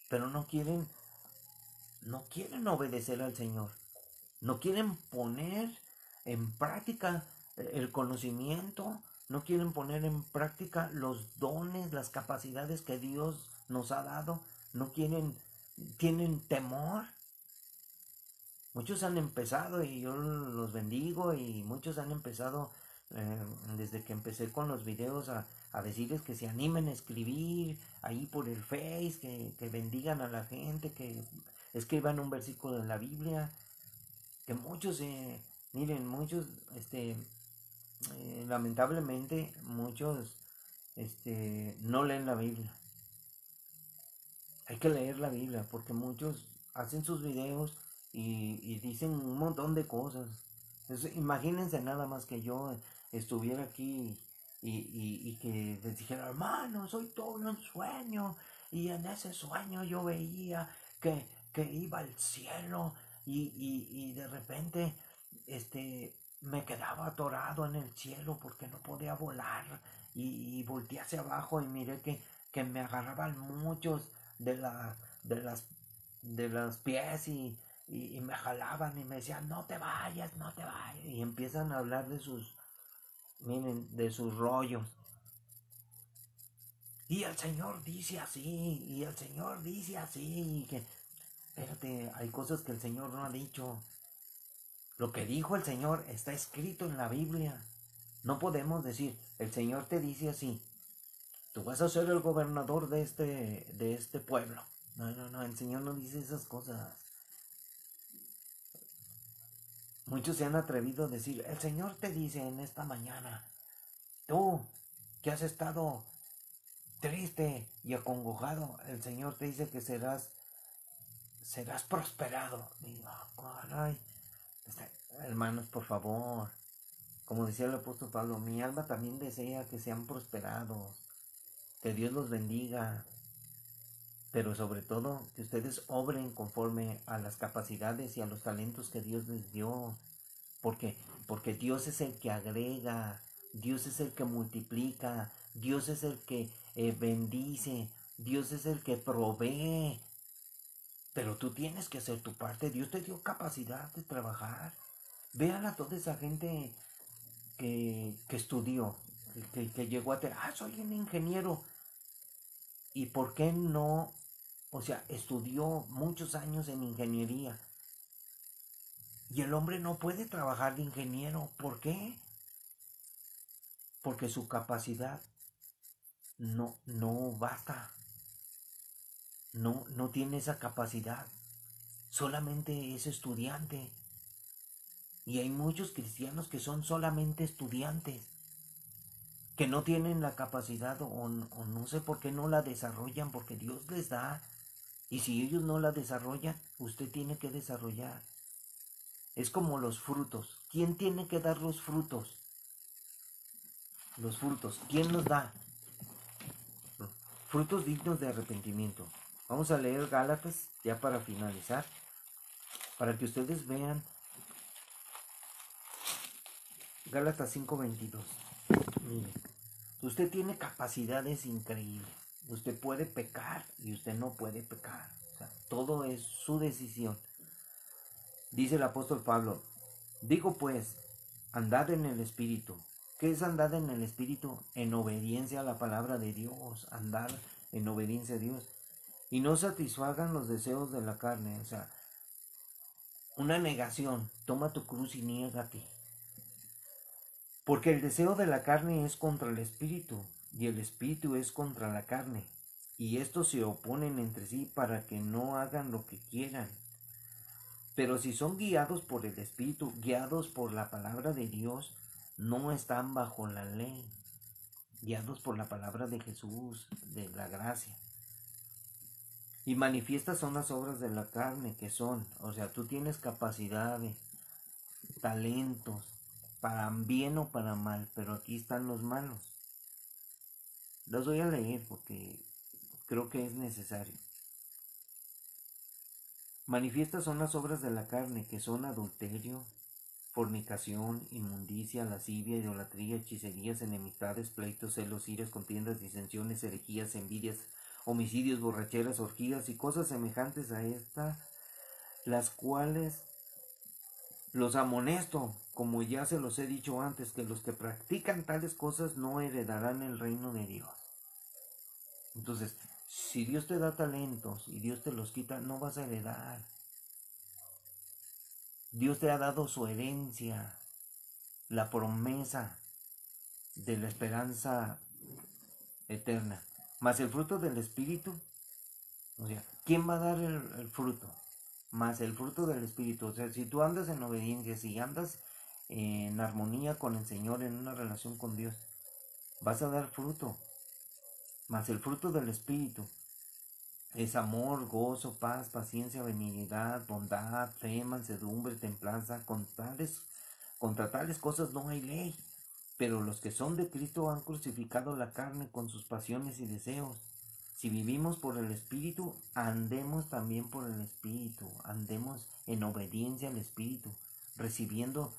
Speaker 1: Pero no quieren obedecer al Señor. No quieren poner en práctica el conocimiento, no quieren poner en práctica los dones, las capacidades que Dios nos ha dado, no quieren, tienen temor. Muchos han empezado y yo los bendigo, y muchos han empezado desde que empecé con los videos a decirles que se animen a escribir ahí por el Face, que bendigan a la gente, que escriban un versículo de la Biblia, que muchos, miren, muchos, lamentablemente, muchos, no leen la Biblia. Hay que leer la Biblia, porque muchos hacen sus videos y dicen un montón de cosas. Entonces, imagínense nada más que yo estuviera aquí y que les dijera, hermano, soy todo un sueño, y en ese sueño yo veía que iba al cielo y de repente me quedaba atorado en el cielo porque no podía volar, y volteé hacia abajo y miré que me agarraban muchos de la, de las de los pies y me jalaban y me decían, no te vayas, no te vayas, y empiezan a hablar de sus, miren, de sus rollos. Y el Señor dice así, y el Señor dice así, y que, espérate, hay cosas que el Señor no ha dicho. Lo que dijo el Señor está escrito en la Biblia. No podemos decir, el Señor te dice así, tú vas a ser el gobernador de este pueblo. No, no, no, el Señor no dice esas cosas. Muchos se han atrevido a decir, el Señor te dice en esta mañana, tú que has estado triste y acongojado, el Señor te dice que serás prosperado. Digo, caray, hermanos, por favor, como decía el apóstol Pablo, mi alma también desea que sean prosperados, que Dios los bendiga, pero sobre todo que ustedes obren conforme a las capacidades y a los talentos que Dios les dio. Porque Dios es el que agrega, Dios es el que multiplica, Dios es el que bendice, Dios es el que provee. Pero tú tienes que hacer tu parte. Dios te dio capacidad de trabajar. Vean a toda esa gente que estudió, que llegó a tener, soy un ingeniero. ¿Y por qué no? O sea, estudió muchos años en ingeniería. Y el hombre no puede trabajar de ingeniero. ¿Por qué? Porque su capacidad no basta. No tiene esa capacidad. Solamente es estudiante. Y hay muchos cristianos que son solamente estudiantes, que no tienen la capacidad o no sé por qué no la desarrollan, porque Dios les da. Y si ellos no la desarrollan, usted tiene que desarrollar. Es como los frutos. ¿Quién tiene que dar los frutos? Los frutos. ¿Quién los da? Frutos dignos de arrepentimiento. Vamos a leer Gálatas ya para finalizar, para que ustedes vean. Gálatas 5:22. Mire, usted tiene capacidades increíbles. Usted puede pecar y usted no puede pecar. O sea, todo es su decisión. Dice el apóstol Pablo, Digo pues, andad en el Espíritu. ¿Qué es andar en el Espíritu? En obediencia a la palabra de Dios, andar en obediencia a Dios. Y no satisfagan los deseos de la carne, o sea, una negación. Toma tu cruz y niégate. Porque el deseo de la carne es contra el Espíritu, y el Espíritu es contra la carne. Y estos se oponen entre sí para que no hagan lo que quieran. Pero si son guiados por el Espíritu, guiados por la palabra de Dios, no están bajo la ley, guiados por la palabra de Jesús, de la gracia. Y manifiestas son las obras de la carne, que son, o sea, tú tienes capacidades, talentos, para bien o para mal, pero aquí están los malos. Los voy a leer porque creo que es necesario. Manifiestas son las obras de la carne, que son adulterio, fornicación, inmundicia, lascivia, idolatría, hechicerías, enemistades, pleitos, celos, iras, contiendas, disensiones, herejías, envidias, homicidios, borracheras, orgías y cosas semejantes a esta, las cuales los amonesto, como ya se los he dicho antes, que los que practican tales cosas no heredarán el reino de Dios. Entonces, si Dios te da talentos y Dios te los quita, no vas a heredar. Dios te ha dado su herencia, la promesa de la esperanza eterna. Más el fruto del Espíritu, o sea, ¿quién va a dar el fruto? Más el fruto del Espíritu. O sea, si tú andas en obediencia, si andas en armonía con el Señor, en una relación con Dios, vas a dar fruto. Más el fruto del Espíritu es amor, gozo, paz, paciencia, benignidad, bondad, fe, mansedumbre, templanza. Contra tales cosas no hay ley. Pero los que son de Cristo han crucificado la carne con sus pasiones y deseos. Si vivimos por el Espíritu, andemos también por el Espíritu. Andemos en obediencia al Espíritu, recibiendo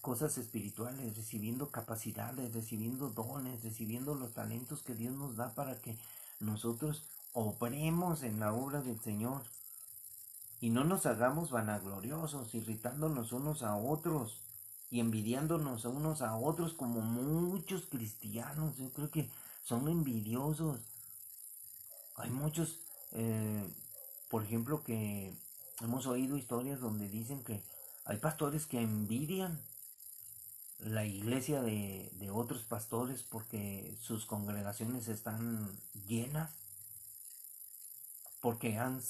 Speaker 1: cosas espirituales, recibiendo capacidades, recibiendo dones, recibiendo los talentos que Dios nos da para que nosotros obremos en la obra del Señor. Y no nos hagamos vanagloriosos, irritándonos unos a otros y envidiándonos a unos a otros, como muchos cristianos. Yo creo que son envidiosos. Hay muchos, por ejemplo, que hemos oído historias donde dicen que hay pastores que envidian la iglesia de otros pastores porque sus congregaciones están llenas, porque han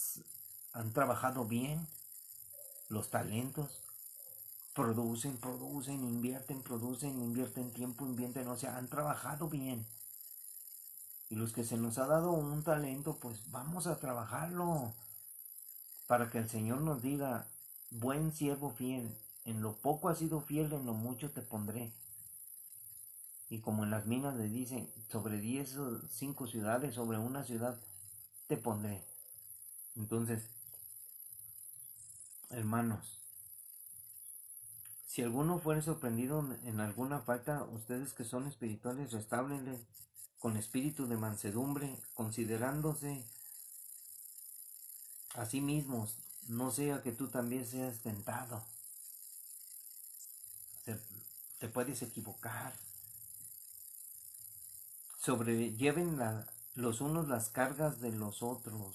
Speaker 1: trabajado bien los talentos. Producen, invierten tiempo, invierten, o sea, han trabajado bien. Y los que se nos ha dado un talento, pues vamos a trabajarlo para que el Señor nos diga: buen siervo fiel, en lo poco has sido fiel, en lo mucho te pondré. Y como en las minas le dicen, sobre 10 o 5 ciudades, sobre una ciudad te pondré. Entonces, hermanos, si alguno fuere sorprendido en alguna falta, ustedes que son espirituales, restáblenle con espíritu de mansedumbre, considerándose a sí mismos, no sea que tú también seas tentado. Te puedes equivocar. Sobrelleven los unos las cargas de los otros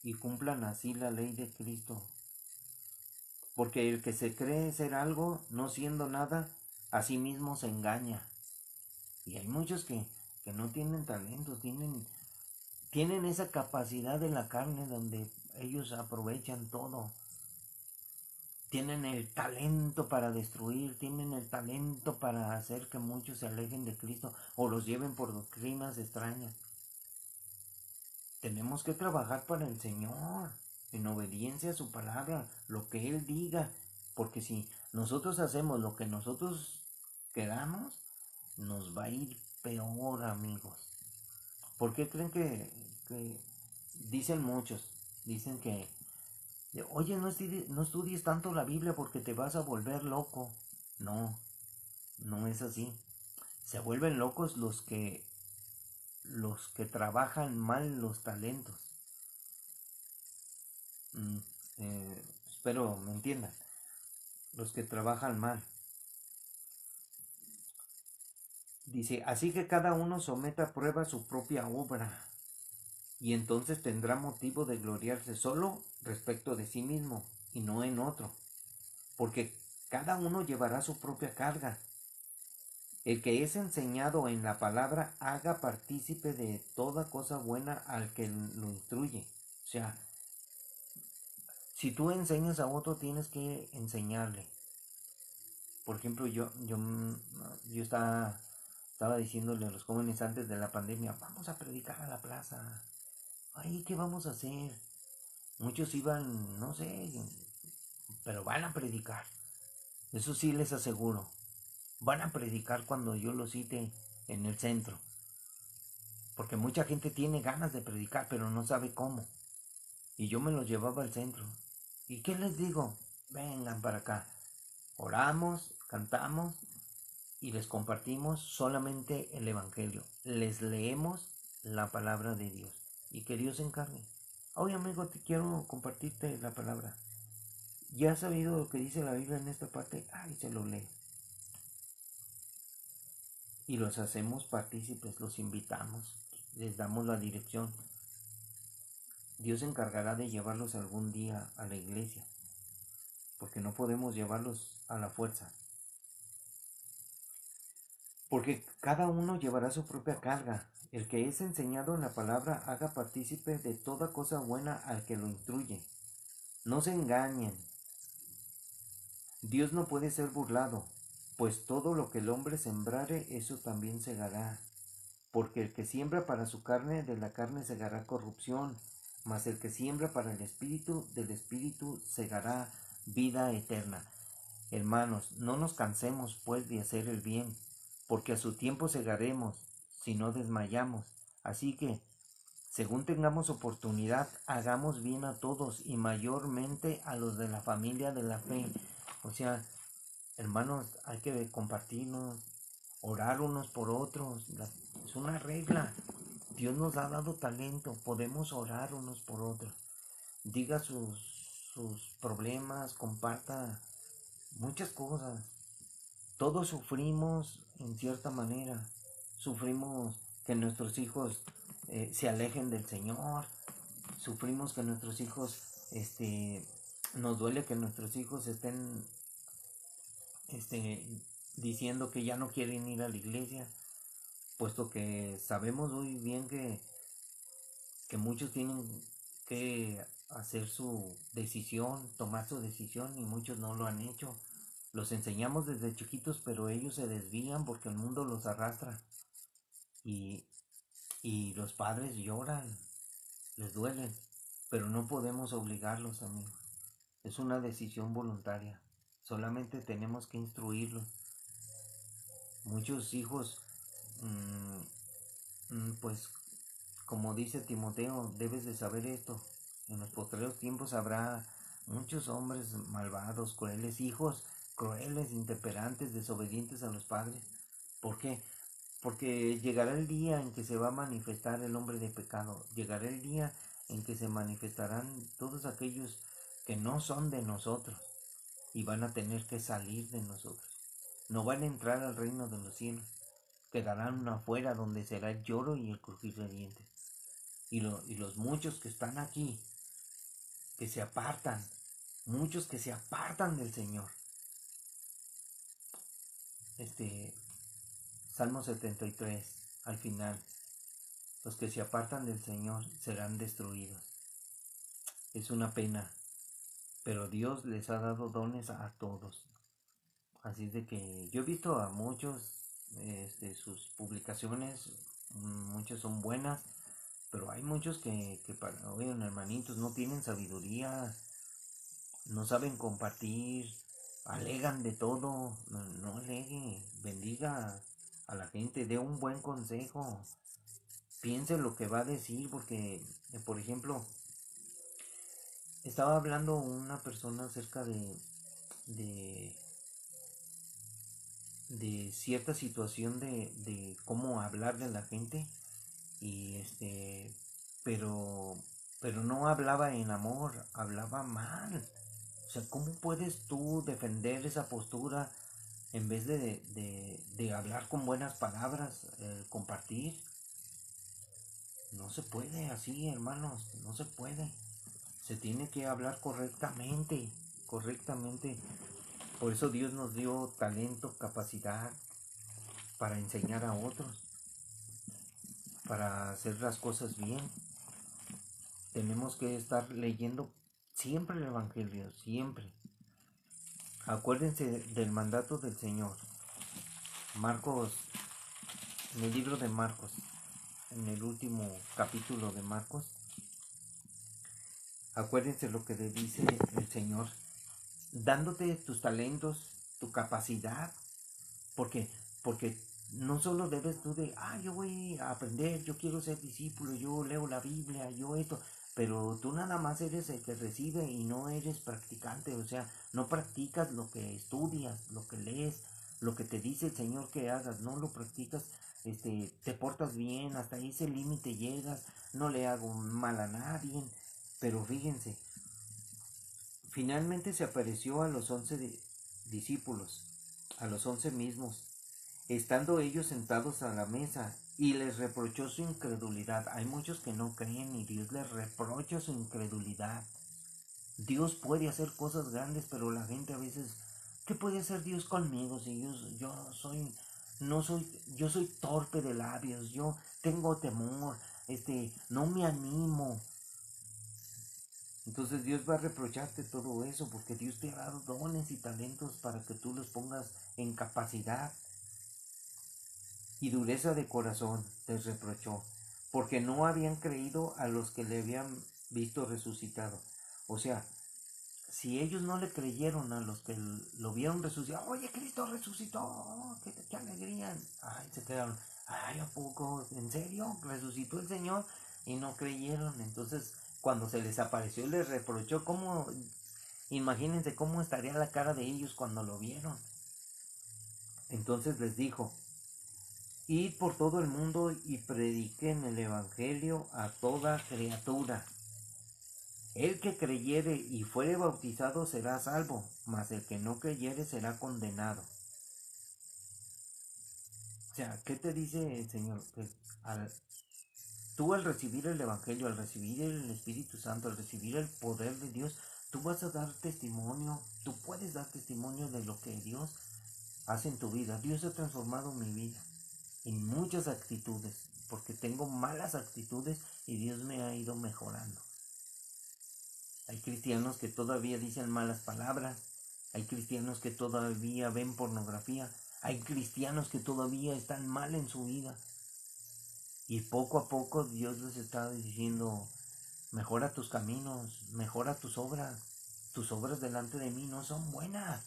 Speaker 1: y cumplan así la ley de Cristo. Porque el que se cree ser algo, no siendo nada, a sí mismo se engaña. Y hay muchos que no tienen talento, tienen esa capacidad de la carne donde ellos aprovechan todo. Tienen el talento para destruir, tienen el talento para hacer que muchos se alejen de Cristo o los lleven por doctrinas extrañas. Tenemos que trabajar para el Señor, en obediencia a su palabra, lo que Él diga, porque si nosotros hacemos lo que nosotros queramos, nos va a ir peor, amigos. ¿Por qué creen que dicen muchos? Dicen que, oye, no estudies tanto la Biblia porque te vas a volver loco. No, no es así. Se vuelven locos los que trabajan mal los talentos. Espero me entiendan. los que trabajan mal. Dice, así que cada uno someta a prueba su propia obra, y entonces tendrá motivo de gloriarse solo respecto de sí mismo y no en otro, porque cada uno llevará su propia carga. El que es enseñado en la palabra haga partícipe de toda cosa buena al que lo instruye. O sea, si tú enseñas a otro, tienes que enseñarle. Por ejemplo, yo estaba diciéndole a los jóvenes antes de la pandemia, vamos a predicar a la plaza. Ay, ¿qué vamos a hacer? Muchos iban, no sé, pero van a predicar. Eso sí les aseguro. Van a predicar cuando yo los cite en el centro. Porque mucha gente tiene ganas de predicar, pero no sabe cómo. Y yo me los llevaba al centro. ¿Y qué les digo? Vengan para acá. Oramos, cantamos y les compartimos solamente el Evangelio. Les leemos la palabra de Dios. Y que Dios se encargue. Oye amigo, te quiero compartirte la palabra. ¿Ya has sabido lo que dice la Biblia en esta parte? Ay, se lo lee. Y los hacemos partícipes, los invitamos, les damos la dirección. Dios se encargará de llevarlos algún día a la iglesia, porque no podemos llevarlos a la fuerza. Porque cada uno llevará su propia carga. El que es enseñado en la palabra haga partícipe de toda cosa buena al que lo instruye. No se engañen. Dios no puede ser burlado, pues todo lo que el hombre sembrare, eso también segará. Porque el que siembra para su carne, de la carne segará corrupción, mas el que siembra para el espíritu, del espíritu segará vida eterna. Hermanos, no nos cansemos pues de hacer el bien, porque a su tiempo segaremos, si no desmayamos. Así que, según tengamos oportunidad, hagamos bien a todos y mayormente a los de la familia de la fe. O sea, hermanos, hay que compartirnos, orar unos por otros. Es una regla. Dios nos ha dado talento, podemos orar unos por otros. Diga sus problemas, comparta muchas cosas. Todos sufrimos en cierta manera. Sufrimos que nuestros hijos se alejen del Señor. Sufrimos que nuestros hijos, nos duele que nuestros hijos estén este, diciendo que ya no quieren ir a la iglesia, puesto que sabemos muy bien que muchos tienen que hacer su decisión, tomar su decisión y muchos no lo han hecho. Los enseñamos desde chiquitos, pero ellos se desvían porque el mundo los arrastra y, y los padres lloran, les duelen, pero no podemos obligarlos, amigos. Es una decisión voluntaria. Solamente tenemos que instruirlos. Muchos hijos, pues como dice Timoteo, debes de saber esto. En los postreros tiempos habrá muchos hombres malvados, crueles, hijos crueles, intemperantes, desobedientes a los padres. ¿Por qué? Porque llegará el día en que se va a manifestar el hombre de pecado. Llegará el día en que se manifestarán todos aquellos que no son de nosotros y van a tener que salir de nosotros. No van a entrar al reino de los cielos. Quedarán afuera donde será el lloro y el crujir de dientes. Y los muchos que están aquí, que se apartan, muchos que se apartan del Señor. Salmo 73, al final, los que se apartan del Señor serán destruidos. Es una pena, pero Dios les ha dado dones a todos. Así es de que yo he visto a muchos, sus publicaciones, muchas son buenas, pero hay muchos oigan, hermanitos, no tienen sabiduría, no saben compartir, alegan de todo. No alegue, bendiga a la gente, dé un buen consejo, piense lo que va a decir, porque, por ejemplo, estaba hablando una persona acerca de, de cierta situación de cómo hablar de la gente y pero pero no hablaba en amor, hablaba mal. O sea, ¿cómo puedes tú defender esa postura en vez de hablar con buenas palabras, compartir? No se puede así, hermanos, no se puede. Se tiene que hablar correctamente, correctamente. Por eso Dios nos dio talento, capacidad para enseñar a otros, para hacer las cosas bien. Tenemos que estar leyendo siempre el Evangelio, siempre. Acuérdense del mandato del Señor. Marcos, en el libro de Marcos, en el último capítulo de Marcos, acuérdense lo que le dice el Señor, dándote tus talentos, tu capacidad, porque, porque no solo debes tú de, yo voy a aprender, yo quiero ser discípulo, yo leo la Biblia, yo esto, pero tú nada más eres el que recibe y no eres practicante, o sea, no practicas lo que estudias, lo que lees, lo que te dice el Señor que hagas, no lo practicas, te portas bien, hasta ese límite llegas, no le hago mal a nadie, pero fíjense, finalmente se apareció a los 11 discípulos, a los 11 mismos, estando ellos sentados a la mesa, y les reprochó su incredulidad. Hay muchos que no creen y Dios les reprocha su incredulidad. Dios puede hacer cosas grandes, pero la gente a veces, ¿qué puede hacer Dios conmigo si yo soy, no soy, yo soy torpe de labios, yo tengo temor, no me animo? Entonces Dios va a reprocharte todo eso porque Dios te ha dado dones y talentos para que tú los pongas en capacidad. Y dureza de corazón les reprochó, porque no habían creído a los que le habían visto resucitado. O sea, si ellos no le creyeron a los que lo vieron resucitar, oye, Cristo resucitó, qué alegría. Ay, se quedaron, ay, ¿a poco? ¿En serio? ¿Resucitó el Señor? Y no creyeron. Entonces, cuando se les apareció, les reprochó. Imagínense cómo estaría la cara de ellos cuando lo vieron. Entonces les dijo, id por todo el mundo y prediquen el Evangelio a toda criatura. El que creyere y fuere bautizado será salvo, mas el que no creyere será condenado. O sea, ¿qué te dice el Señor? Que tú al recibir el Evangelio, al recibir el Espíritu Santo, al recibir el poder de Dios, tú vas a dar testimonio, tú puedes dar testimonio de lo que Dios hace en tu vida. Dios ha transformado mi vida en muchas actitudes, porque tengo malas actitudes y Dios me ha ido mejorando. Hay cristianos que todavía dicen malas palabras, hay cristianos que todavía ven pornografía, hay cristianos que todavía están mal en su vida. Y poco a poco Dios les está diciendo, mejora tus caminos, mejora tus obras delante de mí no son buenas.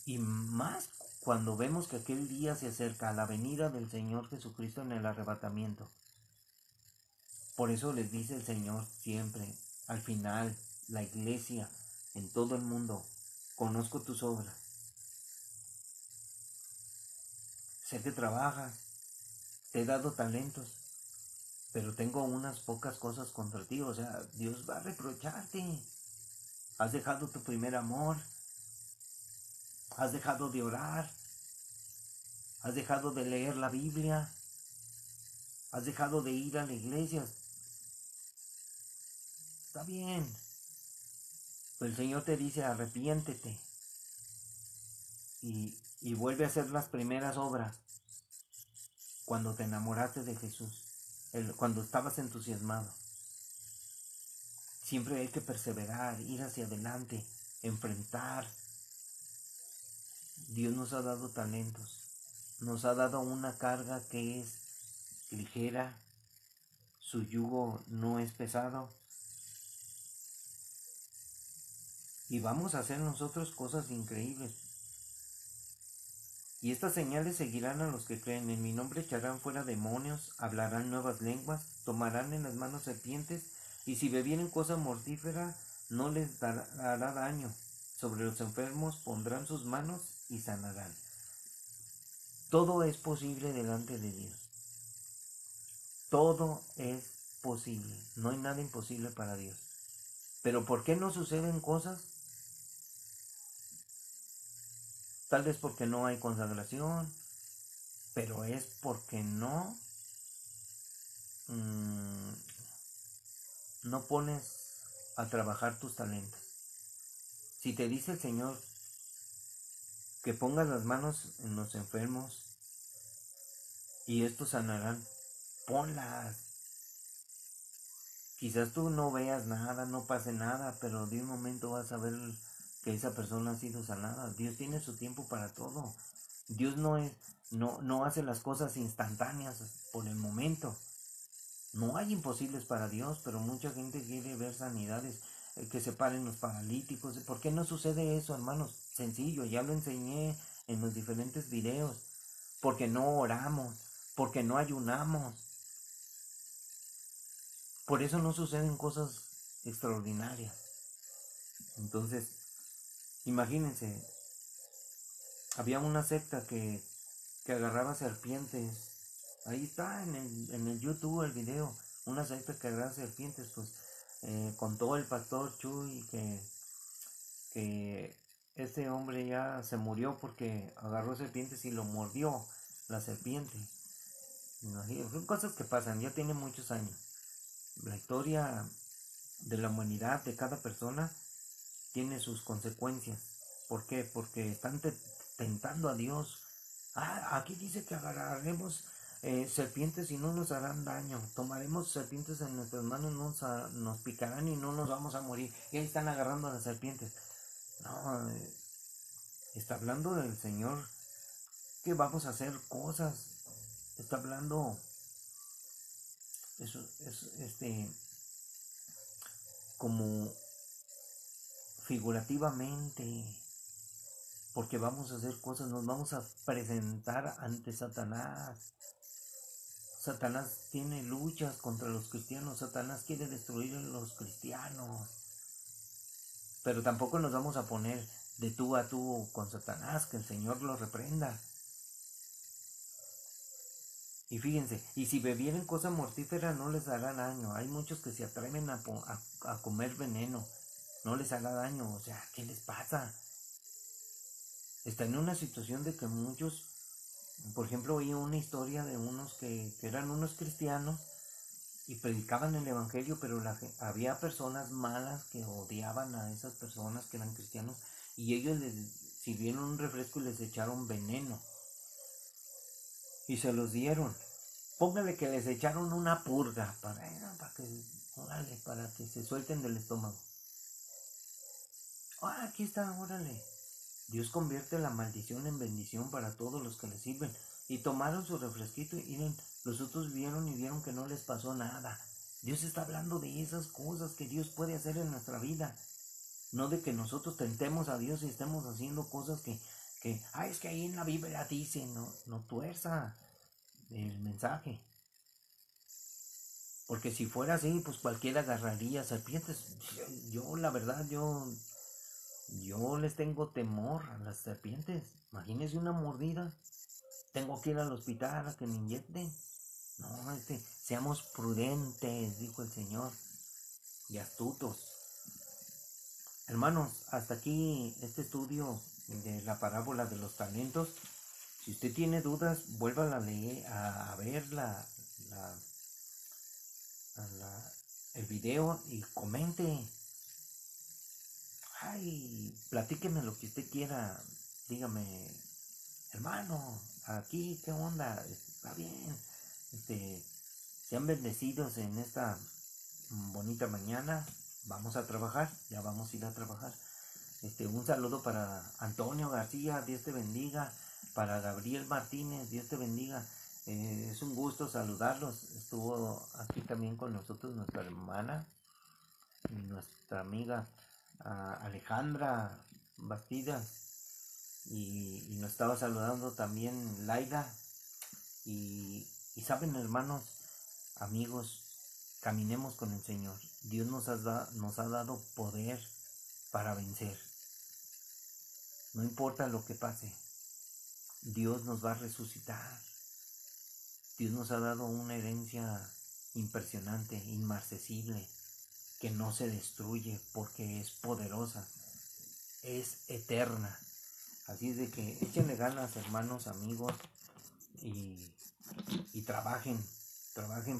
Speaker 1: Y más cuando vemos que aquel día se acerca, la venida del Señor Jesucristo en el arrebatamiento. Por eso les dice el Señor siempre, al final, la iglesia, en todo el mundo, conozco tus obras. Sé que trabajas, te he dado talentos, pero tengo unas pocas cosas contra ti. O sea, Dios va a reprocharte. Has dejado tu primer amor, has dejado de orar, has dejado de leer la Biblia, has dejado de ir a la iglesia. Está bien, pero el Señor te dice, arrepiéntete y vuelve a hacer las primeras obras. Cuando te enamoraste de Jesús, cuando estabas entusiasmado. Siempre hay que perseverar, ir hacia adelante, enfrentar. Dios nos ha dado talentos, nos ha dado una carga que es ligera, su yugo no es pesado. Y vamos a hacer nosotros cosas increíbles. Y estas señales seguirán a los que creen. En mi nombre echarán fuera demonios, hablarán nuevas lenguas, tomarán en las manos serpientes, y si bebieren cosa mortífera, no les hará daño. Sobre los enfermos pondrán sus manos y sanarán. Todo es posible delante de Dios. Todo es posible. No hay nada imposible para Dios. Pero ¿por qué no suceden cosas? Tal vez porque no hay consagración, pero es porque mm, no pones a trabajar tus talentos. Si te dice el Señor que pongas las manos en los enfermos y estos sanarán, ponlas. Quizás tú no veas nada, no pase nada, pero de un momento vas a ver que esa persona ha sido sanada. Dios tiene su tiempo para todo. Dios no hace las cosas instantáneas por el momento. No hay imposibles para Dios, pero mucha gente quiere ver sanidades, que se paren los paralíticos. ¿Por qué no sucede eso, hermanos? Sencillo, ya lo enseñé en los diferentes videos. Porque no oramos, porque no ayunamos. Por eso no suceden cosas extraordinarias. Entonces, imagínense, había una secta que agarraba serpientes. Ahí está en el YouTube el video. Una secta que agarraba serpientes, pues contó el pastor Chuy que ese hombre ya se murió porque agarró serpientes y lo mordió la serpiente. Son cosas que pasan, ya tiene muchos años. La historia de la humanidad, de cada persona, tiene sus consecuencias. ¿Por qué? Porque están tentando a Dios. Aquí dice que agarraremos serpientes y no nos harán daño. Tomaremos serpientes en nuestras manos, nos picarán y no nos vamos a morir. Y ahí están agarrando a las serpientes. No, está hablando del Señor que vamos a hacer cosas. Está hablando eso, como figurativamente, porque vamos a hacer cosas, nos vamos a presentar ante Satanás. Satanás tiene luchas contra los cristianos, Satanás quiere destruir a los cristianos, pero tampoco nos vamos a poner de tú a tú con Satanás, que el Señor lo reprenda. Y fíjense, y si bebieren cosa mortífera no les hará daño. Hay muchos que se atreven a comer veneno, no les hará daño. O sea, ¿qué les pasa? Está en una situación de que muchos, por ejemplo, oí una historia de unos que eran unos cristianos y predicaban el evangelio, pero había personas malas que odiaban a esas personas que eran cristianos y ellos les sirvieron un refresco y les echaron veneno y se los dieron. Póngale que les echaron una purga para que se suelten del estómago. Aquí está, órale. Dios convierte la maldición en bendición para todos los que le sirven. Y tomaron su refresquito y los otros vieron y vieron que no les pasó nada. Dios está hablando de esas cosas que Dios puede hacer en nuestra vida. No de que nosotros tentemos a Dios y estemos haciendo cosas que es que ahí en la Biblia dice, no tuerza el mensaje. Porque si fuera así, pues cualquiera agarraría serpientes. Yo la verdad, yo les tengo temor a las serpientes. Imagínense una mordida. Tengo que ir al hospital a que me inyecten. No, seamos prudentes, dijo el Señor, y astutos. Hermanos, hasta aquí este estudio de la parábola de los talentos. Si usted tiene dudas, vuélvala a leer, a ver el video y comente. Platíqueme lo que usted quiera. Dígame, hermano, aquí, ¿qué onda? Está bien. Sean bendecidos en esta bonita mañana. Vamos a trabajar, ya vamos a ir a trabajar. Un saludo para Antonio García, Dios te bendiga. Para Gabriel Martínez, Dios te bendiga. Es un gusto saludarlos. Estuvo aquí también con nosotros nuestra hermana y nuestra amiga Alejandra Bastidas, y nos estaba saludando también Laida. Y saben, hermanos, amigos, caminemos con el Señor. Dios nos ha dado poder para vencer. No importa lo que pase, Dios nos va a resucitar. Dios nos ha dado una herencia impresionante, inmarcesible. que no se destruye porque es poderosa, es eterna. Así es de que échenle ganas, hermanos, amigos, y, y trabajen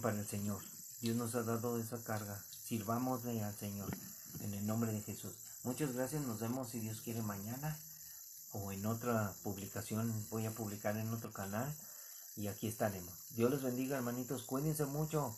Speaker 1: para el Señor. Dios nos ha dado esa carga, sirvámosle al Señor en el nombre de Jesús. Muchas gracias, nos vemos si Dios quiere mañana o en otra publicación. Voy a publicar en otro canal y aquí estaremos. Dios les bendiga, hermanitos, cuídense mucho.